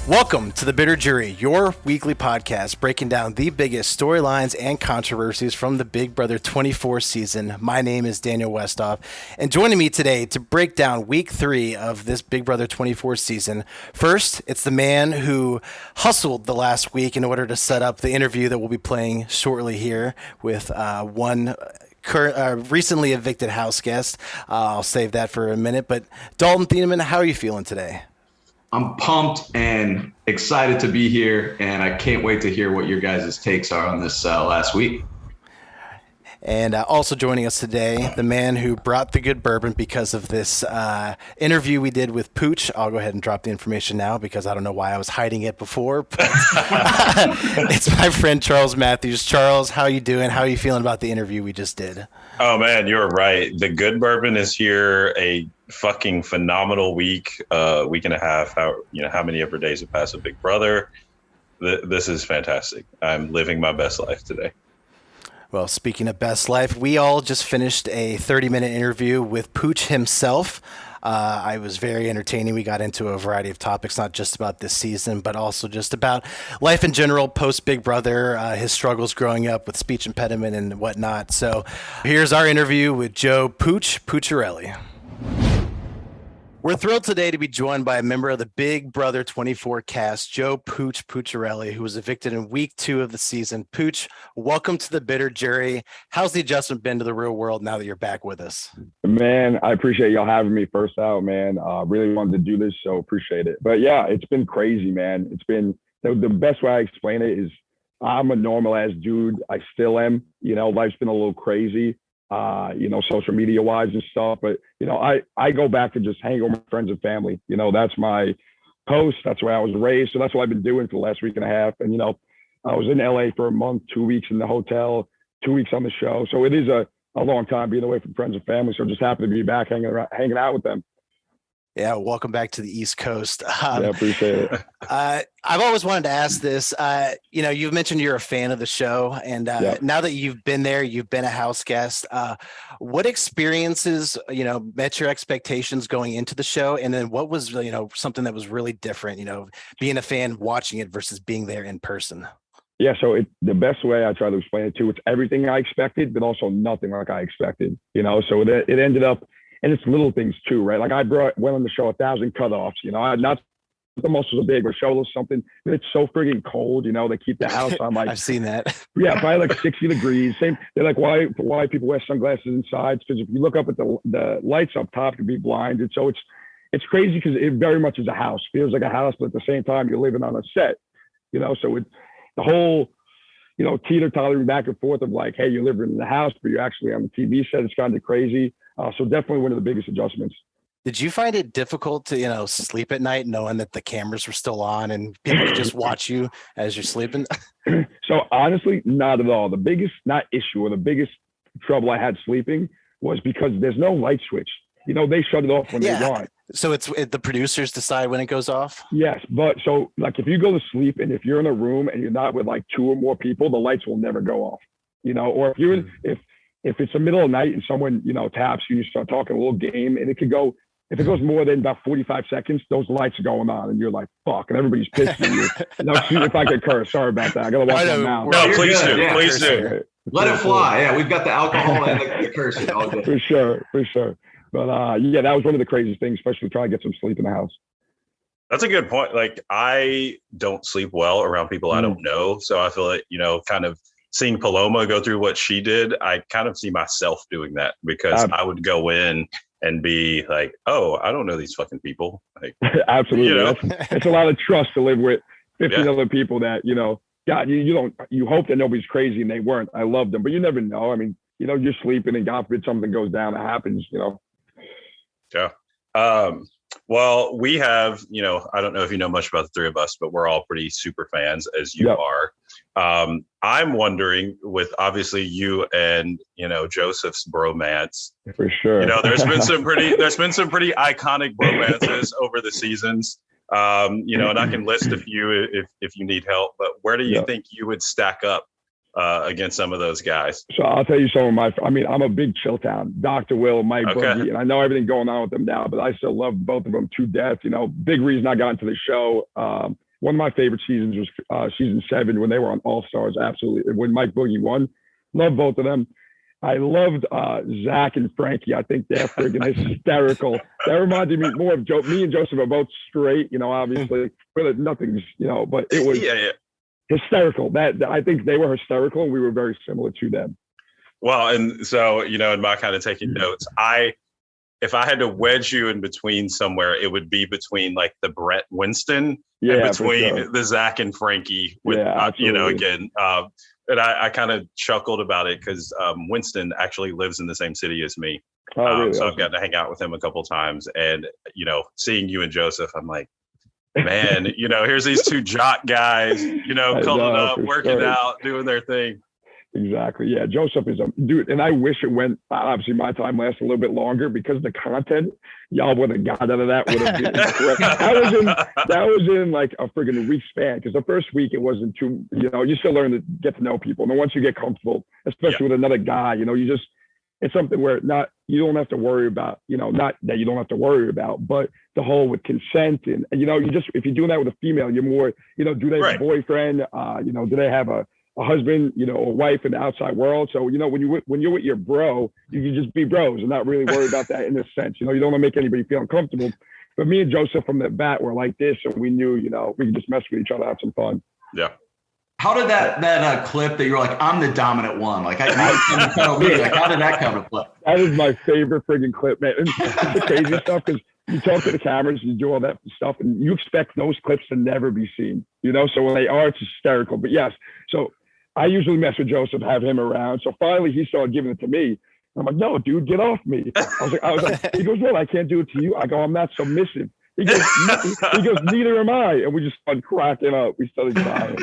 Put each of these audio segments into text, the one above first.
Welcome to The Bitter Jury, your weekly podcast breaking down the biggest storylines and controversies from the Big Brother 24 season. My name is Daniel Westhoff, and joining me today to break down week 3 of this Big Brother 24 season. First, it's the man who hustled the last week in order to set up the interview that we'll be playing shortly here with one recently evicted house guest. I'll save that for a minute, but Dalton Thieneman, how are you feeling today? I'm pumped and excited to be here, and I can't wait to hear what your guys' takes are on this last week. And also joining us today, the man who brought the good bourbon because of this interview we did with Pooch. I'll go ahead and drop the information now because I don't know why I was hiding it before. But it's my friend Charles Matthews. Charles, how you doing? How are you feeling about the interview we just did? Oh, man, you're right. The good bourbon is here. A fucking phenomenal week and a half. How many ever days have passed with Big Brother? This is fantastic. I'm living my best life today. Well, speaking of best life, we all just finished a 30-minute interview with Pooch himself. I was very entertaining. We got into a variety of topics, not just about this season, but also just about life in general, post Big Brother, his struggles growing up with speech impediment and whatnot. So here's our interview with Joe Pucciarelli. We're thrilled today to be joined by a member of the Big Brother 24 cast, Joe Pucciarelli, who was evicted in week 2 of the season. Pooch, welcome to the Bitter Jury. How's the adjustment been to the real world now that you're back with us? Man, I appreciate y'all having me first out, man. Really wanted to do this, so appreciate it. But yeah, it's been crazy, man. It's been the best way I explain it is I'm a normal ass dude. I still am. Life's been a little crazy. Social media wise and stuff. But, I go back to just hang with my friends and family. That's my post. That's where I was raised. So that's what I've been doing for the last week and a half. And, I was in LA for a month, 2 weeks in the hotel, 2 weeks on the show. So it is a long time being away from friends and family. So just happy to be back hanging out with them. Yeah, welcome back to the East Coast. Yeah, appreciate it. I've always wanted to ask this. You've mentioned you're a fan of the show, and now that you've been there, you've been a house guest. What experiences, met your expectations going into the show, and then what was, something that was really different, being a fan, watching it versus being there in person? Yeah, so the best way I try to explain it too, it's everything I expected, but also nothing like I expected. So it ended up. And it's little things too, right? Like I went on the show 1,000 cutoffs, not the muscles are big or show something, but it's so friggin' cold, they keep the house on like, I've seen that. Yeah, probably like 60 degrees. Same, they're like, why people wear sunglasses inside? Because if you look up at the lights up top, you'd be blinded. So it's crazy because it very much is a house. Feels like a house, but at the same time, you're living on a set, so the whole, teeter-tottering back and forth of like, hey, you're living in the house, but you're actually on the TV set. It's kind of crazy. So definitely one of the biggest adjustments. Did you find it difficult to, sleep at night knowing that the cameras were still on and people could just watch you as you're sleeping? So honestly, not at all. The biggest, not issue or the biggest trouble I had sleeping was because there's no light switch. They shut it off when they want. So it's the producers decide when it goes off? Yes. But so like if you go to sleep and if you're in a room and you're not with like 2 or more people, the lights will never go off, or if it's the middle of the night and someone, taps you, you start talking a little game and if it goes more than about 45 seconds, those lights are going on and you're like, fuck, and everybody's pissed at you. If I could curse, sorry about that. I got to watch my mouth. No, please do. Yeah, please do. Let it fly. Yeah, we've got the alcohol and the cursing all day. For sure. But that was one of the craziest things, especially trying to get some sleep in the house. That's a good point. Like I don't sleep well around people I don't know. So I feel like, kind of seeing Paloma go through what she did, I kind of see myself doing that because I would go in and be like, oh, I don't know these fucking people. Like, absolutely. It's a lot of trust to live with 15 other people that, God, you hope that nobody's crazy and they weren't. I love them, but you never know. I mean, you're sleeping and God forbid something goes down, it happens, Yeah. Well, we have, I don't know if you know much about the three of us, but we're all pretty super fans as you are. I'm wondering with obviously you and, Joseph's bromance. For sure. There's been some pretty iconic bromances over the seasons. And I can list a few if you need help, but where do you think you would stack up against some of those guys? So I'll tell you some of I'm a big Chilltown, Dr. Will, Mike Boogie, and I know everything going on with them now, but I still love both of them to death. Big reason I got into the show. one of my favorite seasons was season 7 when they were on All Stars. Absolutely, when Mike Boogie won. Love both of them. I loved Zach and Frankie. I think they're friggin' hysterical. That reminded me more of Joe. Me and Joseph are both straight, obviously, but nothing's, but it was hysterical. That I think they were hysterical, and we were very similar to them. Well, and so, in my kind of taking notes, if I had to wedge you in between somewhere, it would be between like the Brett Winston and between the Zach and Frankie with, again, and I kind of chuckled about it because Winston actually lives in the same city as me. Really so awesome. I've gotten to hang out with him a couple times, and, seeing you and Joseph, I'm like, man, here's these two jock guys, cuddling up, working out, doing their thing. Exactly. Yeah. Joseph is a dude. And I wish it went, obviously my time lasted a little bit longer because the content y'all would have got out of that would have been that was in like a friggin' week span. Because the first week it wasn't too, you still learn to get to know people. And then once you get comfortable, especially with another guy, it's something where you don't have to worry about, not that you don't have to worry about, but the whole with consent and if you're doing that with a female, you're more, do they have a boyfriend? Do they have a husband, a wife in the outside world? So, when you're with your bro, you can just be bros and not really worry about that in this sense. You don't want to make anybody feel uncomfortable. But me and Joseph from the bat were like this, and we knew, we could just mess with each other, have some fun. Yeah. How did that clip that you were like, I'm the dominant one? Like, how did that come to play? That is my favorite friggin' clip, man. And it's the crazy stuff because you talk to the cameras, you do all that stuff, and you expect those clips to never be seen, So when they are, it's hysterical. But yes, so I usually mess with Joseph, have him around. So finally, he started giving it to me. I'm like, no, dude, get off me. I was like, he goes, well, I can't do it to you. I go, I'm not submissive. He goes, neither am I. And we just started cracking up. We started crying.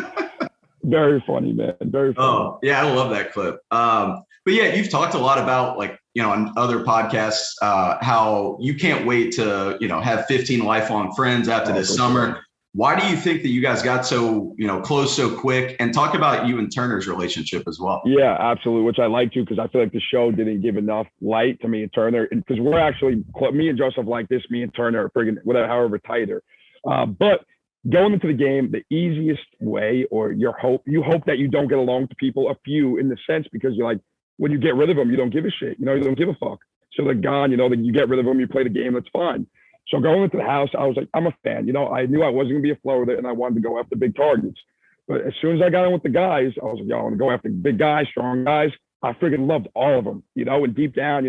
Very funny, man. Very funny. Oh, yeah, I love that clip. But yeah, you've talked a lot about on other podcasts, how you can't wait to, have 15 lifelong friends after this summer. Sure. Why do you think that you guys got so, close so quick? And talk about you and Turner's relationship as well. Yeah, absolutely. Which I like to, because I feel like the show didn't give enough light to me and Turner, because we're actually, me and Joseph like this, me and Turner are friggin' whatever, however tighter. But going into the game, the easiest way, or you hope that you don't get along with people, a few in the sense, because you're like, when you get rid of them, you don't give a shit, you don't give a fuck. So they're gone, then you get rid of them, you play the game, that's fine. So going into the house, I was like, I'm a fan. I knew I wasn't going to be a flow with it, and I wanted to go after big targets. But as soon as I got in with the guys, I was like, I want to go after big guys, strong guys. I freaking loved all of them, and deep down,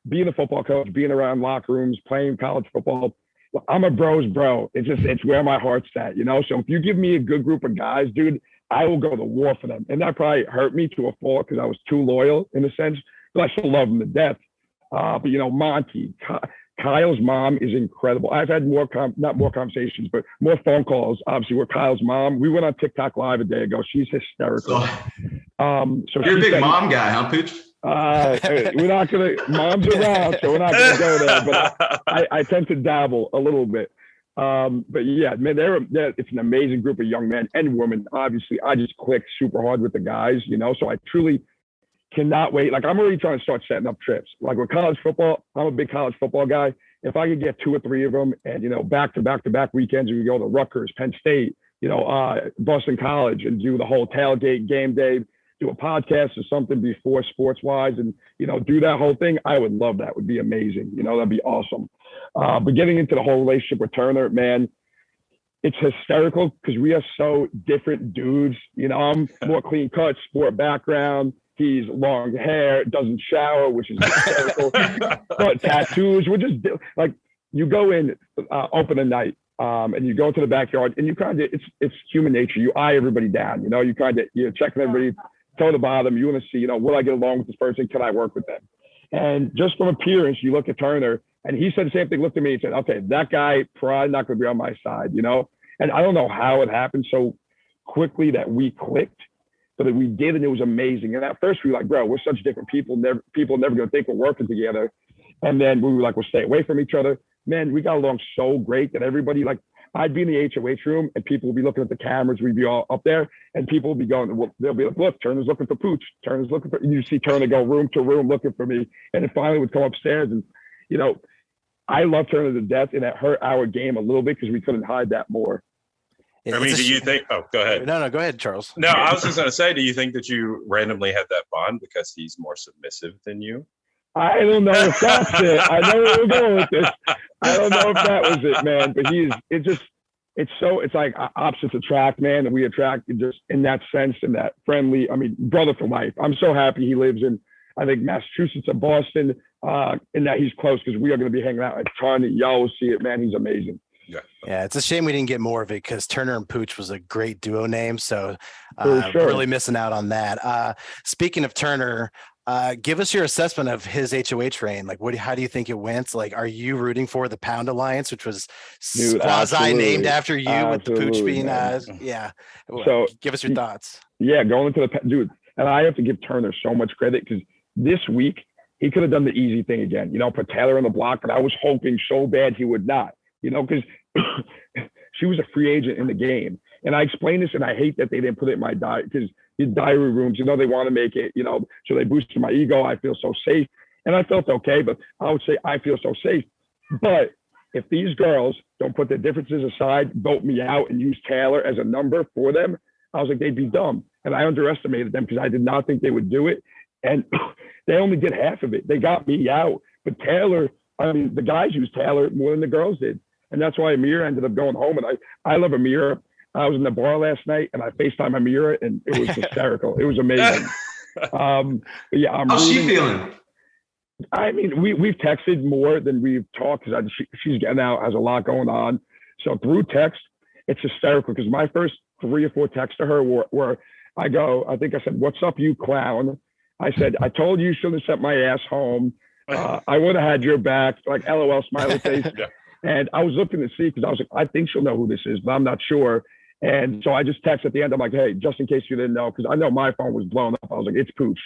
being a football coach, being around locker rooms, playing college football, I'm a bro's bro. It's where my heart's at, So if you give me a good group of guys, dude, I will go to war for them. And that probably hurt me to a fault because I was too loyal in a sense, but I still love them to death. But, Monty, Kyle's mom is incredible. I've had not more conversations, but more phone calls, obviously, with Kyle's mom. We went on TikTok Live a day ago. She's hysterical. So you're a big mom guy, huh, Pooch? We're not going to, mom's around, so we're not going to go there. But I tend to dabble a little bit. But yeah, man, it's an amazing group of young men and women. Obviously, I just click super hard with the guys, so I truly cannot wait. Like, I'm already trying to start setting up trips. Like with college football, I'm a big college football guy. If I could get 2 or 3 of them and, back to back weekends, we go to Rutgers, Penn State, Boston College, and do the whole tailgate game day, do a podcast or something before sports wise and, do that whole thing. I would love that. Would be amazing. That'd be awesome. But getting into the whole relationship with Turner, man, it's hysterical because we are so different dudes. I'm more clean cut, sport background. He's long hair, doesn't shower, which is hysterical. But tattoos, we're just like, you go in open a night and you go to the backyard and you kind of, it's human nature. You eye everybody down, you kind of, you're checking everybody, toe to bottom. You want to see, will I get along with this person? Can I work with them? And just from appearance, you look at Turner and he said the same thing, looked at me and said, okay, that guy probably not going to be on my side, And I don't know how it happened so quickly that we clicked. But we did, and it was amazing. And at first we were like, bro, we're such different people. People are never going to think we're working together. And then we were like, we'll stay away from each other. Man, we got along so great that everybody, like, I'd be in the HOH room and people would be looking at the cameras. We'd be all up there and people would be going, well, they'll be like, look, Turner's looking for Pooch. Turner's looking for, you see Turner go room to room looking for me. And it finally would come upstairs. And, I love Turner to death, and it hurt our game a little bit because we couldn't hide that more. I mean, do you think? Oh, go ahead. No, go ahead, Charles. No, I was just going to say, do you think that you randomly had that bond because he's more submissive than you? I don't know if that's it. I know where we're going with this. I don't know if that was it, man. But it's like opposites attract, man. And we attract just in that sense, in that friendly, I mean, brother for life. I'm so happy he lives in, I think, Massachusetts or Boston, and that he's close because we are going to be hanging out a ton. Y'all will see it, man. He's amazing. Yeah, it's a shame we didn't get more of it because Turner and Pooch was a great duo name. So sure. Really missing out on that. Speaking of Turner, give us your assessment of his HOH reign. Like, how do you think it went? Like, are you rooting for the Pound Alliance, which was quasi named after you with the Pooch being, yeah. So give us your thoughts. Yeah, going into dude, and I have to give Turner so much credit because this week he could have done the easy thing again, put Taylor on the block, but I was hoping so bad he would not, because she was a free agent in the game. And I explained this, and I hate that they didn't put it in my diary because his diary rooms, they want to make it, so they boosted my ego. I feel so safe. And I felt okay, but I would say I feel so safe. But if these girls don't put their differences aside, vote me out, and use Taylor as a number for them, I was like, they'd be dumb. And I underestimated them because I did not think they would do it. And they only did half of it. They got me out. But Taylor, I mean, the guys used Taylor more than the girls did. And that's why Amira ended up going home. And I love Amira. I was in the bar last night and I FaceTime Amira and it was hysterical. It was amazing. Yeah, how's she feeling? I mean, we've texted more than we've talked because she's getting out, has a lot going on. So through text, it's hysterical because my first 3 or 4 texts to her were I think I said, "What's up, you clown?" I said, "I told you shouldn't have sent my ass home. I would have had your back," like LOL smiley face. Yeah. And I was looking to see because I was like, I think she'll know who this is, but I'm not sure. And so I just text at the end. I'm like, hey, just in case you didn't know, because I know my phone was blown up. I was like, it's Pooch.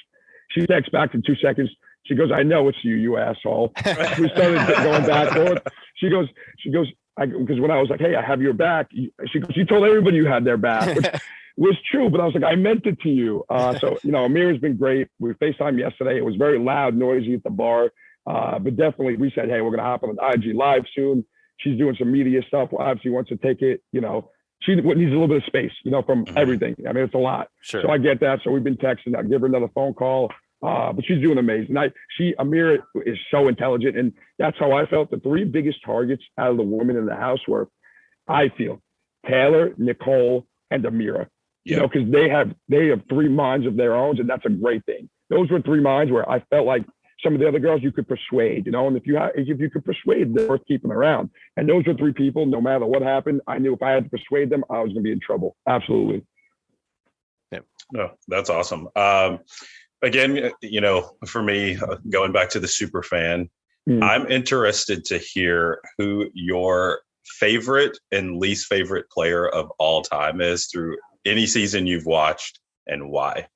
She texts back in 2 seconds. She goes, I know it's you, you asshole. We started going back and forth. She goes, because when I was like, hey, I have your back. She goes, you told everybody you had their back, which was true. But I was like, I meant it to you. So, Amira's been great. We FaceTimed yesterday. It was very loud, noisy at the bar. But definitely we said, hey, we're going to hop on an IG live soon. She's doing some media stuff. Well, obviously wants to take it, she needs a little bit of space, from everything. I mean, it's a lot. Sure. So I get that. So we've been texting. I'll give her another phone call. But she's doing amazing. Amira is so intelligent. And that's how I felt. The 3 biggest targets out of the women in the house were, I feel, Taylor, Nicole, and Amira. Because they have 3 minds of their own, and that's a great thing. Those were 3 minds where I felt like some of the other girls you could persuade, and if you could persuade, they're worth keeping around. And those are 3 people, no matter what happened, I knew if I had to persuade them, I was going to be in trouble. Absolutely. Yeah. No, that's awesome. Again, for me, going back to the super fan, I'm interested to hear who your favorite and least favorite player of all time is through any season you've watched and why.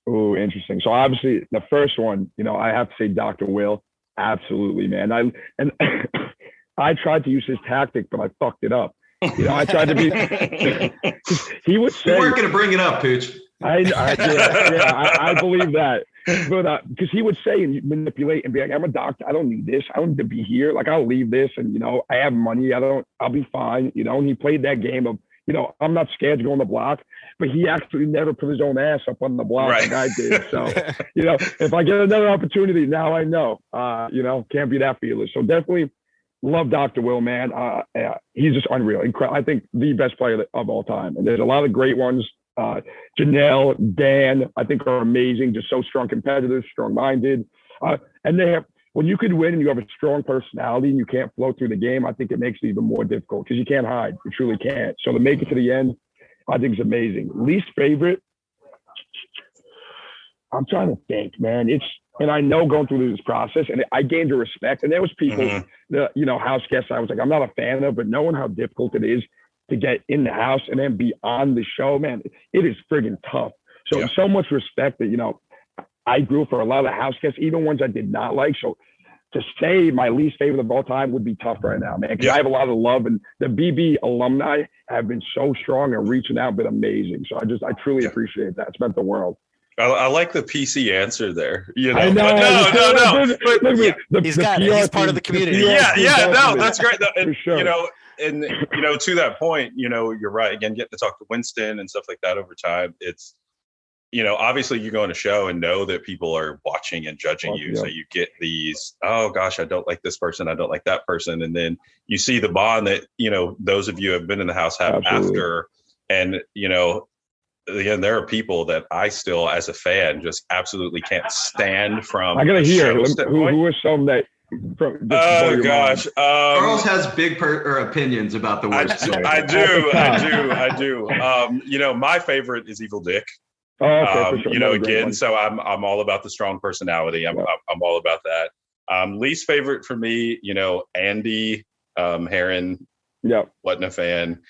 Oh, interesting. So obviously the first one, I have to say Dr. Will. Absolutely, man. I tried to use his tactic, but I fucked it up. I tried to be. He would say, "You weren't going to bring it up, Pooch." I believe that, but because he would say and manipulate and be like, "I'm a doctor. I don't need this. I don't need to be here. Like I'll leave this, and I have money. I'll be fine." And he played that game of, I'm not scared to go on the block, but he actually never put his own ass up on the block like I did. So, if I get another opportunity, now I know, can't be that fearless. So definitely love Dr. Will, man. He's just unreal. Incredible. I think the best player of all time. And there's a lot of great ones. Janelle, Dan, I think are amazing. Just so strong competitors, strong-minded. And they have, when you could win and you have a strong personality and you can't flow through the game, I think it makes it even more difficult because you can't hide. You truly can't. So to make it to the end, I think it's amazing. Least favorite, I'm trying to think, man. And I know going through this process, and I gained a respect. And there was people, house guests I was like, I'm not a fan of, but knowing how difficult it is to get in the house and then be on the show, man, it is friggin' tough. So so much respect that, I grew for a lot of house guests, even ones I did not like. So to say my least favorite of all time would be tough right now, man, because I have a lot of love, and the BB alumni have been so strong and reaching out, been amazing. So I truly appreciate that. It's meant the world. I like the PC answer there. I know. No. He's part of the community. Yeah. No, that's great. And, for sure. and to that point, you're right. Again, getting to talk to Winston and stuff like that over time, it's, obviously you go on a show and know that people are watching and judging you. So you get these, oh gosh, I don't like this person, I don't like that person. And then you see the bond that, those of you who have been in the house have after. And, again, there are people that I still, as a fan, just absolutely can't stand from. I gotta hear who are some that. Oh gosh, Charles has big opinions about the worst. I do. My favorite is Evil Dick. Oh, okay, for sure. Again, so I'm all about the strong personality. I'm all about that. Least favorite for me, Andy Heron. Yeah, wasn't a fan.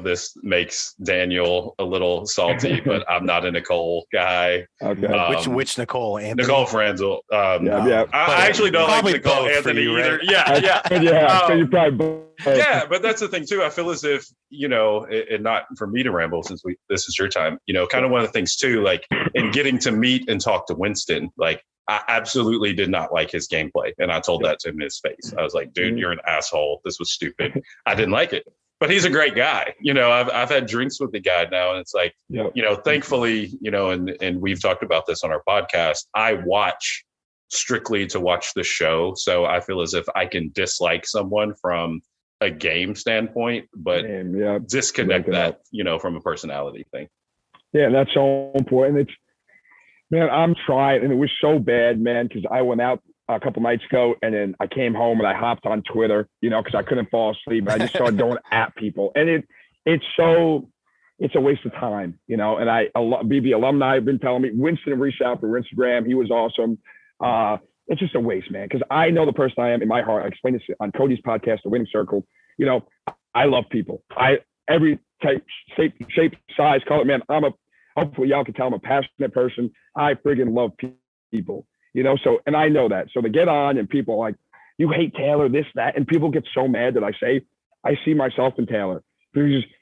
This makes Daniel a little salty, but I'm not a Nicole guy. Okay. Which Nicole? Anthony? Nicole Franzel. Yeah. I actually don't like Nicole Anthony either. Right? So you probably yeah, but that's the thing too. I feel as if, and not for me to ramble since this is your time, kind of one of the things too, like in getting to meet and talk to Winston, like I absolutely did not like his gameplay. And I told that to him in his face. I was like, dude, you're an asshole. This was stupid. I didn't like it. But he's a great guy. I've had drinks with the guy now, and it's like, thankfully, and we've talked about this on our podcast, I watch strictly to watch the show. So I feel as if I can dislike someone from a game standpoint, but disconnect that, from a personality thing. Yeah, that's so important. Man, I'm trying, and it was so bad, man, because I went out a couple nights ago, and then I came home and I hopped on Twitter, because I couldn't fall asleep. I just started going at people, and it's a waste of time, and BB alumni have been telling me. Winston reached out through Instagram. He was awesome. It's just a waste, man, because I know the person I am in my heart. I explained this on Cody's podcast, The Winning Circle. I love people. Every type, shape, size, color, man. Hopefully y'all can tell I'm a passionate person. I friggin' love people, so, and I know that. So to get on and people like, you hate Taylor, this, that, and people get so mad that I see myself in Taylor,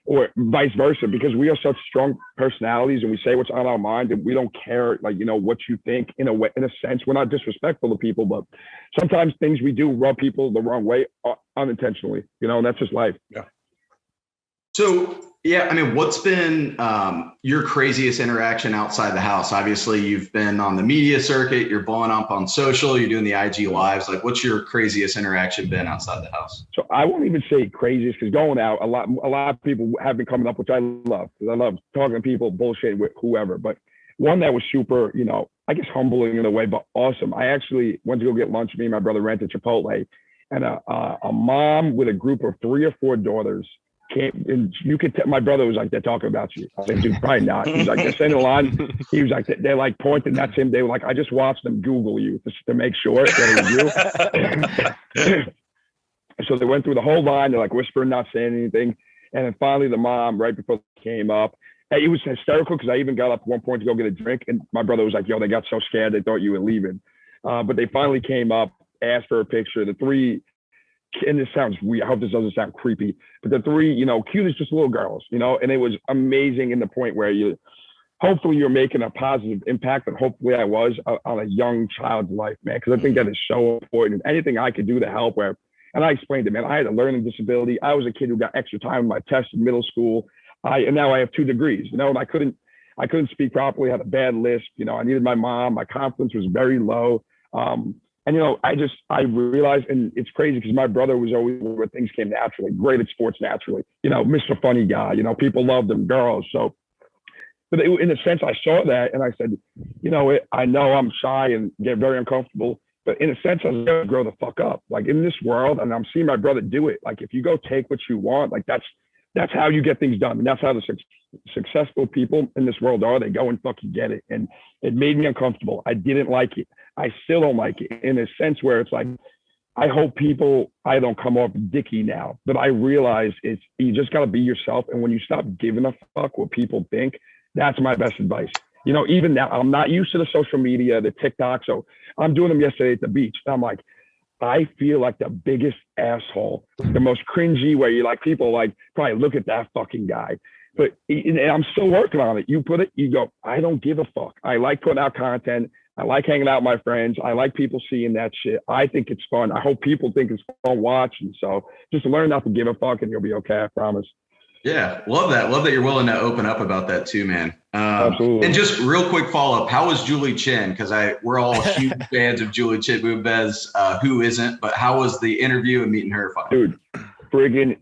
or vice versa, because we are such strong personalities and we say what's on our mind and we don't care, what you think in a sense. We're not disrespectful to people, but sometimes things we do rub people the wrong way unintentionally, and that's just life. Yeah. So, what's been your craziest interaction outside the house? Obviously, you've been on the media circuit, you're blowing up on social, you're doing the IG lives. Like, what's your craziest interaction been outside the house? So I won't even say craziest, because going out, a lot of people have been coming up, which I love, because I love talking to people, bullshitting with whoever. But one that was super, I guess humbling in a way, but awesome. I actually went to go get lunch. Me and my brother rented Chipotle, and a mom with a group of 3 or 4 daughters came, and you could tell my brother was like, they're talking about you. I think, dude, probably not. He's like, they're saying a line. He was like, they're like pointing, that's him. They were like, I just watched them Google you just to make sure that it was you. So they went through the whole line. They're like whispering, not saying anything. And then finally the mom, right before they came up, it was hysterical, because I even got up at one point to go get a drink. And my brother was like, yo, they got so scared they thought you were leaving. But they finally came up, asked for a picture. The 3, and this sounds weird, I hope this doesn't sound creepy, but the 3, cute as just little girls, and it was amazing in the point where hopefully you're making a positive impact, and hopefully I was on a young child's life, man, because I think that is so important. Anything I could do to help, and I explained it, man, I had a learning disability. I was a kid who got extra time in my test in middle school. And now I have 2 degrees, and I couldn't speak properly, had a bad lisp, I needed my mom, my confidence was very low. And, I realized, and it's crazy because my brother was always where things came naturally, great at sports naturally, Mr. Funny Guy, people loved him, girls. So, but in a sense, I saw that and I said, I know I'm shy and get very uncomfortable, but in a sense, I was going to grow the fuck up. Like in this world, and I'm seeing my brother do it. Like if you go take what you want, like that's how you get things done. And that's how the successful people in this world are. They go and fucking get it. And it made me uncomfortable. I didn't like it. I still don't like it, in a sense where it's like, I hope I don't come off dicky now, but I realize you just got to be yourself. And when you stop giving a fuck what people think, that's my best advice. Even now, I'm not used to the social media, the TikTok. So I'm doing them yesterday at the beach. I'm like, I feel like the biggest asshole, the most cringy, where you like people like probably look at that fucking guy. But and I'm still working on it. You put it, you go, I don't give a fuck. I like putting out content. I like hanging out with my friends. I like people seeing that shit. I think it's fun. I hope people think it's fun watching. So just learn not to give a fuck and you'll be okay, I promise. Yeah, love that. Love that you're willing to open up about that too, man. Absolutely. And just real quick follow-up, how was Julie Chen? Because we're all huge fans of Julie Chen Moonves. Who isn't? But how was the interview and meeting her? Dude, friggin'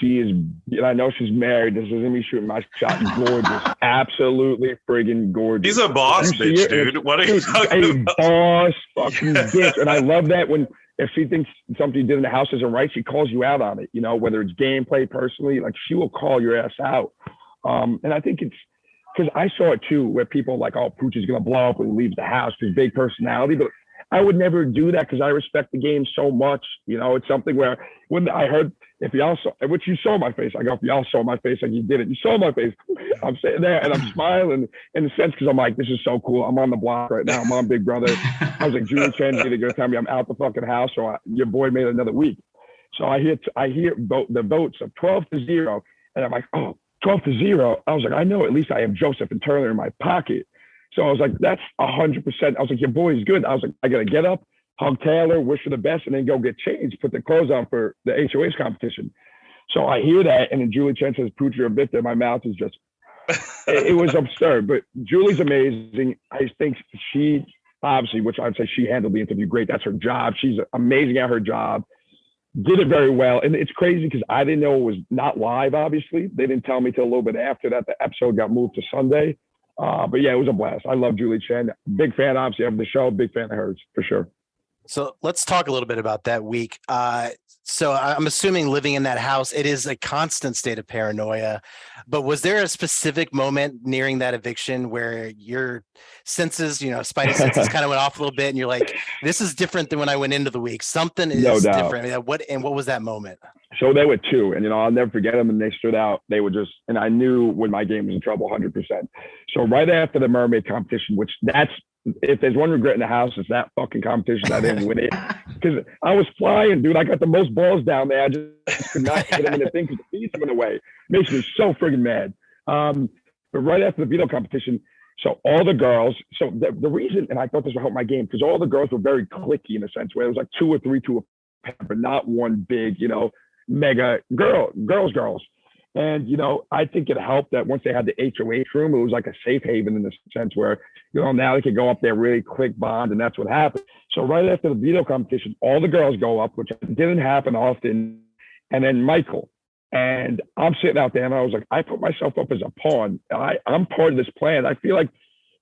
she is, and I know she's married. This isn't me shooting my shot. Gorgeous. Absolutely friggin' gorgeous. He's a boss bitch, dude. What are you talking about? Boss fucking bitch. And I love that when, if she thinks something you did in the house isn't right, she calls you out on it, you know, whether it's gameplay, personally, like she will call your ass out. And I think it's, because I saw it too, where people like, oh, Pooch is going to blow up when he leaves the house because big personality. But I would never do that because I respect the game so much. You know, it's something where when I heard, if y'all saw, which you saw my face, I go, if y'all saw my face like you did it, you saw my face. I'm sitting there and I'm smiling in a sense because I'm like, this is so cool. I'm on the block right now. I'm on Big Brother. I was like, Julie Chen, you're going to tell me I'm out the fucking house. So your boy made another week. So I hear the votes of 12-0. And I'm like, oh, 12-0. I was like, I know at least I have Joesph and Turner in my pocket. So I was like, that's 100%. I was like, your boy is good. I was like, I got to get up, hug Taylor, wish her the best, and then go get changed, put the clothes on for the HOH competition. So I hear that, and then Julie Chen says, Pooch, you're a victim. My mouth is just, it was absurd. But Julie's amazing. I think she, obviously, which I'd say she handled the interview great. That's her job. She's amazing at her job. Did it very well. And it's crazy because I didn't know it was not live, obviously. They didn't tell me till a little bit after that the episode got moved to Sunday. But yeah, it was a blast. I love Julie Chen. Big fan, obviously, of the show. Big fan of hers, for sure. So let's talk a little bit about that week. So I'm assuming living in that house, it is a constant state of paranoia. But was there a specific moment nearing that eviction where your senses, you know, spidey senses kind of went off a little bit and you're like, this is different than when I went into the week. Something is different. I mean, what was that moment? So there were two, and, you know, I'll never forget them. And they stood out. They were just, and I knew when my game was in trouble 100%. So right after the mermaid competition, which that's, if there's one regret in the house, it's that fucking competition. I didn't win it because I was flying, dude. I got the most balls down there. I just could not get them in the thing because the feeds went away. Makes me so friggin' mad. But right after the veto competition, so all the girls, so the reason, and I thought this would help my game, because all the girls were very cliquey in a sense, where it was like 2 or 3 to a pair, but not one big, you know, mega girls. And, you know, I think it helped that once they had the HOH room, it was like a safe haven in the sense where, you know, now they could go up there, really quick bond, and that's what happened. So right after the veto competition, all the girls go up, which didn't happen often, and then Michael. And I'm sitting out there, and I was like, I put myself up as a pawn. I'm part of this plan. I feel like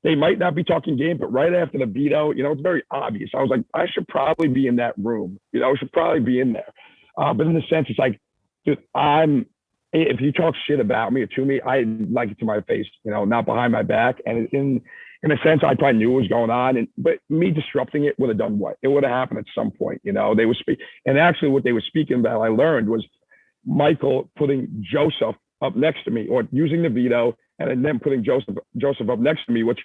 they might not be talking game, but right after the veto, you know, it's very obvious. I was like, I should probably be in that room. You know, I should probably be in there. But in a sense, it's like, dude, if you talk shit about me or to me, I like it to my face, you know, not behind my back. And in a sense, I probably knew what was going on. But me disrupting it would have done what? It would have happened at some point, you know. They were and actually what they were speaking about, I learned, was Michael putting Joesph up next to me, or using the veto and then putting Joesph up next to me, which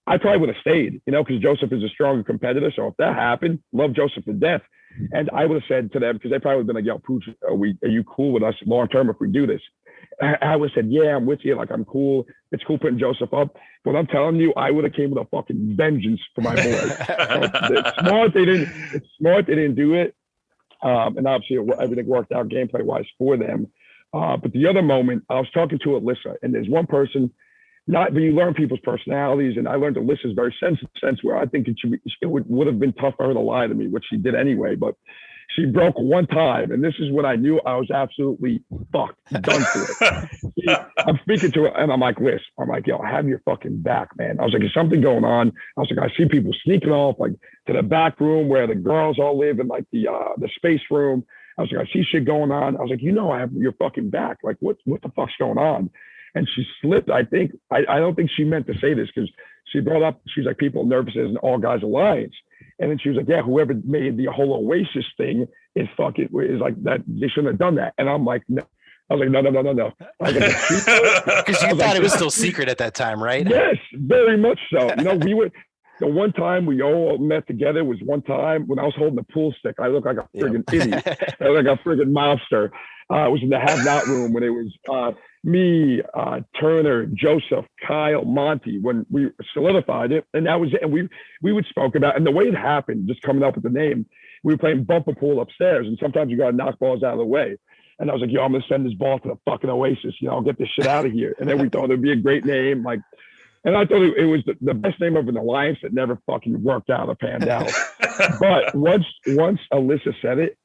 I probably would have stayed, you know, because Joesph is a stronger competitor. So if that happened, love Joesph to death. And I would have said to them, because they probably would have been like, yo, Pooch, are you cool with us long term if we do this? I would have said, yeah, I'm with you. Like, I'm cool. It's cool putting Joesph up. But I'm telling you, I would have came with a fucking vengeance for my boys. It's smart they didn't do it. And obviously everything worked out gameplay wise for them. But the other moment, I was talking to Alyssa, and there's one person, but you learn people's personalities, and I learned Alyssa's very sense where I think it would have been tough for her to lie to me, which she did anyway. But she broke one time, and this is when I knew I was absolutely fucked, done for it. I'm speaking to her, and I'm like, Liz, yo, I have your fucking back, man. I was like, is something going on? I was like, I see people sneaking off like to the back room where the girls all live, in like the space room. I was like, I see shit going on. I was like, you know, I have your fucking back. Like, what the fuck's going on? And she slipped. I don't think she meant to say this, because she brought up, she's like, people nervous as an all guys alliance. And then she was like, yeah, whoever made the whole Oasis thing is like that. They shouldn't have done that. And I'm like, no. I was like, no. Because you thought it was still secret at that time, right? Yes, very much so. You know, the one time we all met together was one time when I was holding the pool stick. I looked like a friggin' idiot. I looked like a friggin' monster. It was in the have not room when it was, me, Turner, Joesph, Kyle, Monty, when we solidified it, and that was it. And we would spoke about, and the way it happened, just coming up with the name, we were playing bumper pool upstairs, and sometimes you got to knock balls out of the way. And I was like, yo, I'm gonna send this ball to the fucking Oasis, I'll get this shit out of here. And then we thought it'd be a great name, like, and I thought it was the best name of an alliance that never fucking worked out or panned out. But once Alyssa said it,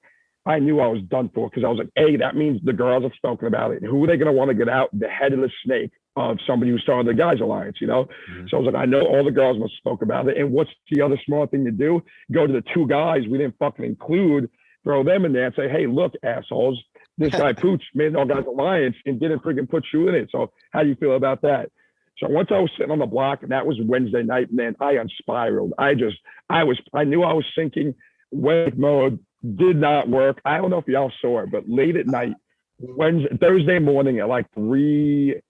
I knew I was done for, because I was like, hey, that means the girls have spoken about it. And who are they going to want to get out? The headless snake of somebody who started the guys alliance, Mm-hmm. So I was like, I know all the girls must have spoken about it. And what's the other smart thing to do? Go to the two guys we didn't fucking include, throw them in there and say, hey, look, assholes, this guy Pooch made an all guys alliance and didn't freaking put you in it. So how do you feel about that? So once I was sitting on the block, and that was Wednesday night, man, I unspiraled. I knew I was sinking. Wave mode did not work. I don't know if y'all saw it, but late at night, Thursday morning at like probably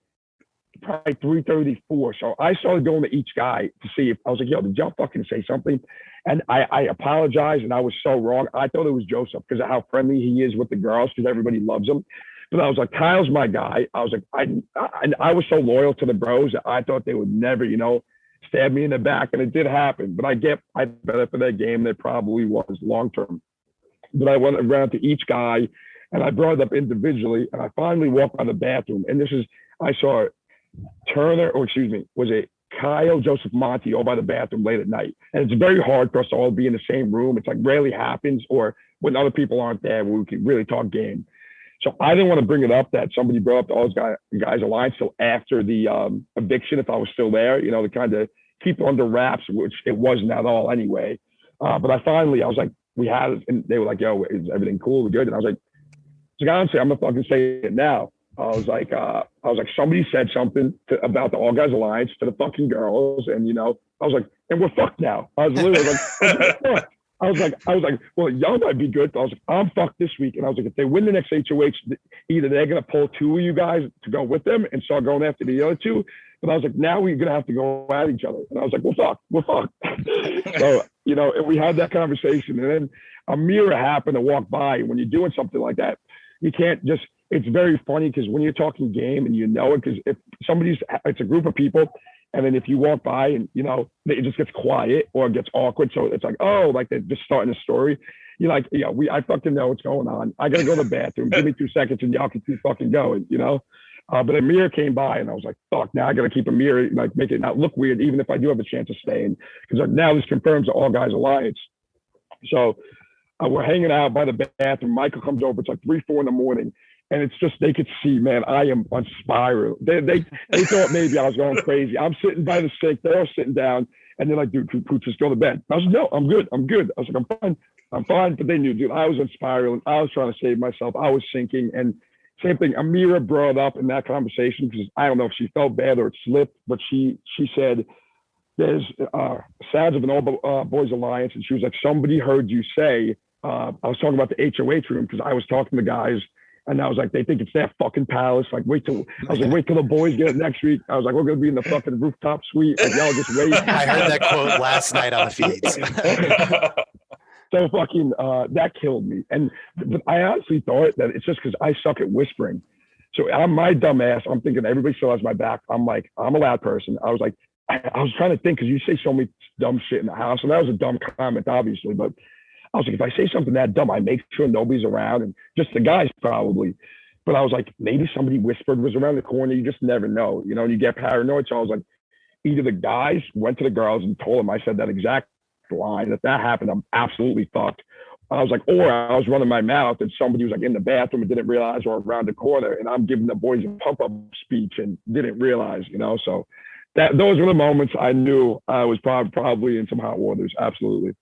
3:34. So I started going to each guy to see if I was like, yo, did y'all fucking say something? And I apologized, and I was so wrong. I thought it was Joesph because of how friendly he is with the girls, because everybody loves him. But I was like, Kyle's my guy. I was like, I was so loyal to the bros that I thought they would never, stab me in the back, and it did happen. But I bet for that game that probably was long term. But I went around to each guy, and I brought it up individually, and I finally walked by the bathroom, and I saw Turner, was it Kyle, Joesph, Monty, all by the bathroom late at night. And it's very hard for us to all be in the same room. It's like rarely happens, or when other people aren't there, where we can really talk game. So I didn't want to bring it up that somebody brought up the all guys alliance till after the eviction, if I was still there, to kind of keep it under wraps, which it wasn't at all anyway. But I was like, we had it, and they were like, yo, is everything cool? We're good. And I was like, honestly, I'm gonna fucking say it now. I was like, somebody said something about the all guys alliance to the fucking girls, and I was like, and we're fucked now. I was literally like, I was like, well, y'all might be good. I was like, I'm fucked this week. And I was like, if they win the next HOH, either they're going to pull two of you guys to go with them and start going after the other two. But I was like, now we're going to have to go at each other. And I was like, we're fucked. So, and we had that conversation. And then a mirror happened to walk by. And when you're doing something like that, you can't just, it's very funny because when you're talking game and because if it's a group of people, and then if you walk by and, it just gets quiet or it gets awkward. So it's like, oh, like they're just starting a story. You're like, I fucking know what's going on. I got to go to the bathroom. Give me 2 seconds and y'all can keep fucking going, But a mirror came by and I was like, fuck, now I got to keep a mirror, like make it not look weird, even if I do have a chance of staying. Because now this confirms the all guys alliance. So we're hanging out by the bathroom. Michael comes over. It's like 3-4 in the morning. And it's just, they could see, man, I am on spiral. They thought maybe I was going crazy. I'm sitting by the sink. They're all sitting down. And they're like, dude, Pooch, just go to bed. I was like, no, I'm good. I was like, I'm fine. But they knew, dude, I was on spiral. And I was trying to save myself. I was sinking. And same thing, Amira brought up in that conversation, because I don't know if she felt bad or it slipped, but she said, there's sounds of an all boys alliance. And she was like, somebody heard you say, I was talking about the HOH room, because I was talking to guys. And I was like, they think it's that fucking palace. Like, wait till the boys get it next week. I was like, we're going to be in the fucking rooftop suite. Like, y'all just wait. I heard that quote last night on the feeds. So fucking, that killed me. But I honestly thought that it's just because I suck at whispering. So I'm my dumb ass. I'm thinking everybody still has my back. I'm like, I'm a loud person. I was like, I was trying to think, because you say so many dumb shit in the house. And that was a dumb comment, obviously. But I was like, if I say something that dumb, I make sure nobody's around, and just the guys probably. But I was like, maybe somebody whispered was around the corner. You just never know, and you get paranoid. So I was like, either the guys went to the girls and told them I said that exact line. If that happened, I'm absolutely fucked. I was like, or I was running my mouth and somebody was like in the bathroom and didn't realize, or around the corner, and I'm giving the boys a pump-up speech and didn't realize, So those were the moments I knew I was probably in some hot waters. Absolutely.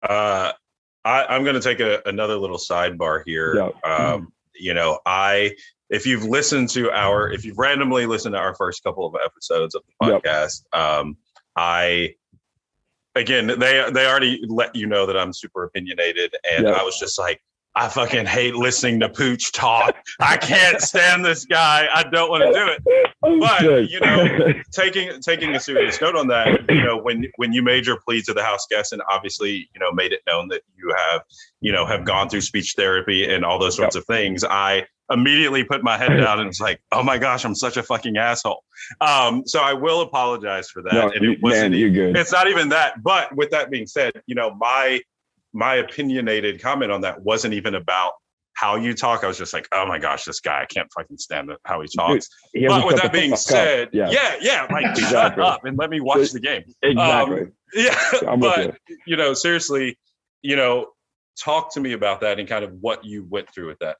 I'm going to take another little sidebar here. Yeah. If you've randomly listened to our first couple of episodes of the podcast, they already let you know that I'm super opinionated, and I was just like, I fucking hate listening to Pooch talk. I can't stand this guy. I don't want to do it. But taking a serious note on that, when you made your plea to the house guests, and obviously, made it known that you have gone through speech therapy and all those sorts of things, I immediately put my head down and was like, oh my gosh, I'm such a fucking asshole. So I will apologize for that. No, and it wasn't, man, you're good. It's not even that. But with that being said, my opinionated comment on that wasn't even about how you talk. I was just like, oh my gosh, this guy, I can't fucking stand how he talks. Dude, but with that being said, like shut up and let me watch the game. Exactly. Seriously, talk to me about that and kind of what you went through with that.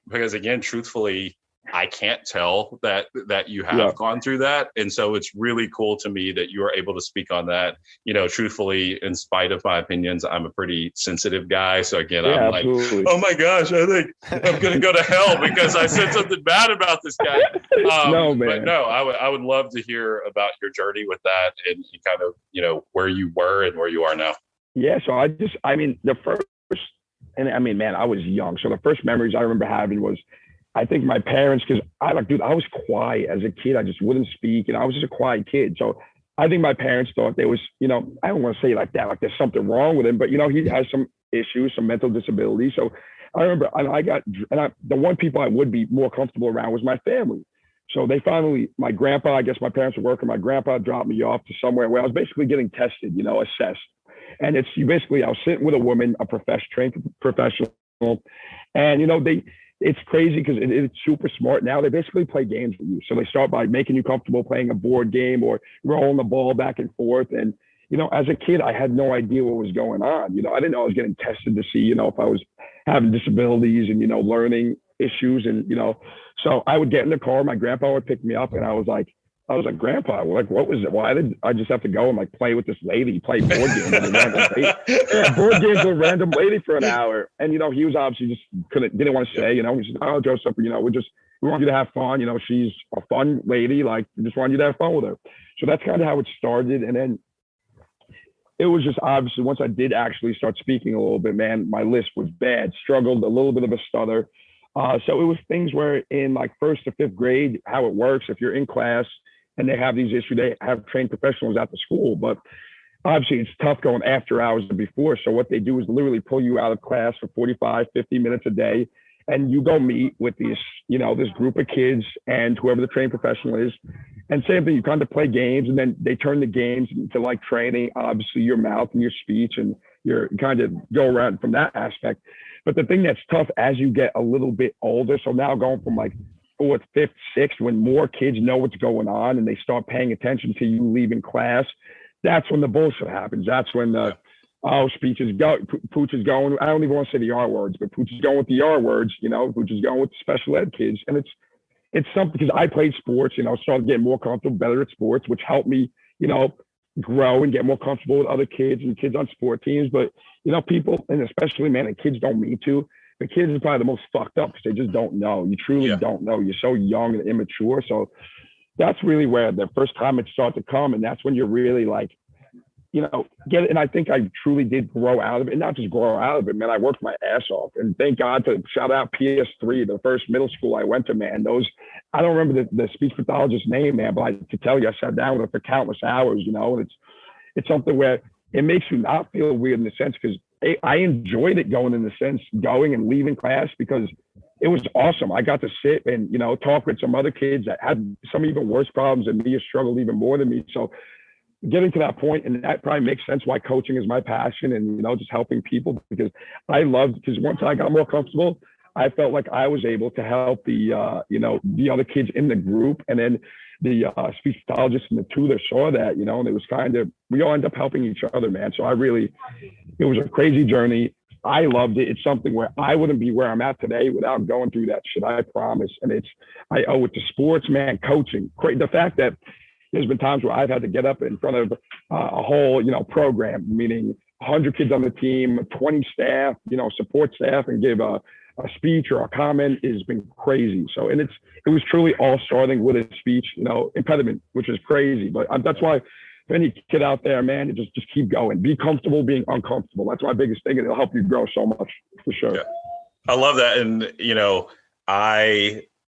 Because again, truthfully, I can't tell that you have gone through that. And so it's really cool to me that you are able to speak on that. Truthfully, in spite of my opinions, I'm a pretty sensitive guy. So again, I'm absolutely. like, oh my gosh, I think I'm going to go to hell because I said something bad about this guy. No, man. But no, I would love to hear about your journey with that and kind of, where you were and where you are now. Yeah. So I was young. So the first memories I remember having was, I think my parents, because I was quiet as a kid. I just wouldn't speak, and I was just a quiet kid. So I think my parents thought there was, I don't want to say like that, like there's something wrong with him, but he has some issues, some mental disabilities. So I remember, the one people I would be more comfortable around was my family. So they finally, my grandpa, I guess my parents were working. My grandpa dropped me off to somewhere where I was basically getting tested, assessed. And I was sitting with a woman, a trained professional, and it's crazy because it's super smart. Now they basically play games with you. So they start by making you comfortable playing a board game or rolling the ball back and forth. And, as a kid, I had no idea what was going on. I didn't know I was getting tested to see, if I was having disabilities and, learning issues. And, so I would get in the car, my grandpa would pick me up, and I was like, Grandpa, what was it? Why did I just have to go and play with this lady, play board games with a random lady? Yeah, board games with a random lady for an hour. And, he was obviously just didn't want to say, he said, oh, Joseph, we want you to have fun. She's a fun lady. We just want you to have fun with her. So that's kind of how it started. And then it was just obviously once I did actually start speaking a little bit, man, my lisp was bad, struggled, a little bit of a stutter. So it was things where in first to fifth grade, how it works, if you're in class, and they have these issues, they have trained professionals at the school, but obviously it's tough going after hours or before. So what they do is literally pull you out of class for 45, 50 minutes a day, and you go meet with these, this group of kids and whoever the trained professional is. And same thing, you kind of play games, and then they turn the games into training, obviously your mouth and your speech, and you're kind of go around from that aspect. But the thing that's tough as you get a little bit older, so now going from fourth, fifth, sixth, when more kids know what's going on and they start paying attention to you leaving class, that's when the bullshit happens. That's when speech is Pooch is going, I don't even want to say the R words, but Pooch is going with the R words, Pooch is going with the special ed kids. And it's something, because I played sports, started getting more comfortable, better at sports, which helped me, grow and get more comfortable with other kids and kids on sport teams. But, people, and especially, man, and kids don't mean to, the kids is probably the most fucked up because they just don't know. You truly don't know. You're so young and immature. So that's really where the first time it started to come. And that's when you're really get it. And I think I truly did grow out of it. And not just grow out of it, man, I worked my ass off. And thank God to shout out PS3, the first middle school I went to, man. I don't remember the speech pathologist's name, man, but I could tell you I sat down with her for countless hours, and it's something where it makes you not feel weird in the sense, because I enjoyed it going and leaving class, because it was awesome. I got to sit and, talk with some other kids that had some even worse problems than me, or struggled even more than me. So getting to that point, and that probably makes sense why coaching is my passion, and, just helping people, because because once I got more comfortable, I felt like I was able to help the other kids in the group. And then the speech pathologist and the tutor saw that, and it was we all end up helping each other, man. So it was a crazy journey. I loved it. It's something where I wouldn't be where I'm at today without going through that shit, I promise. And I owe it to sports, man, coaching. The fact that there's been times where I've had to get up in front of a whole, program, meaning 100 kids on the team, 20 staff, support staff, and give a speech or a comment has been crazy. So, and it was truly all starting with a speech, impediment, which is crazy. But that's why, if any kid out there, man, just keep going. Be comfortable being uncomfortable. That's my biggest thing, and it'll help you grow so much, for sure. Yeah. I love that. And,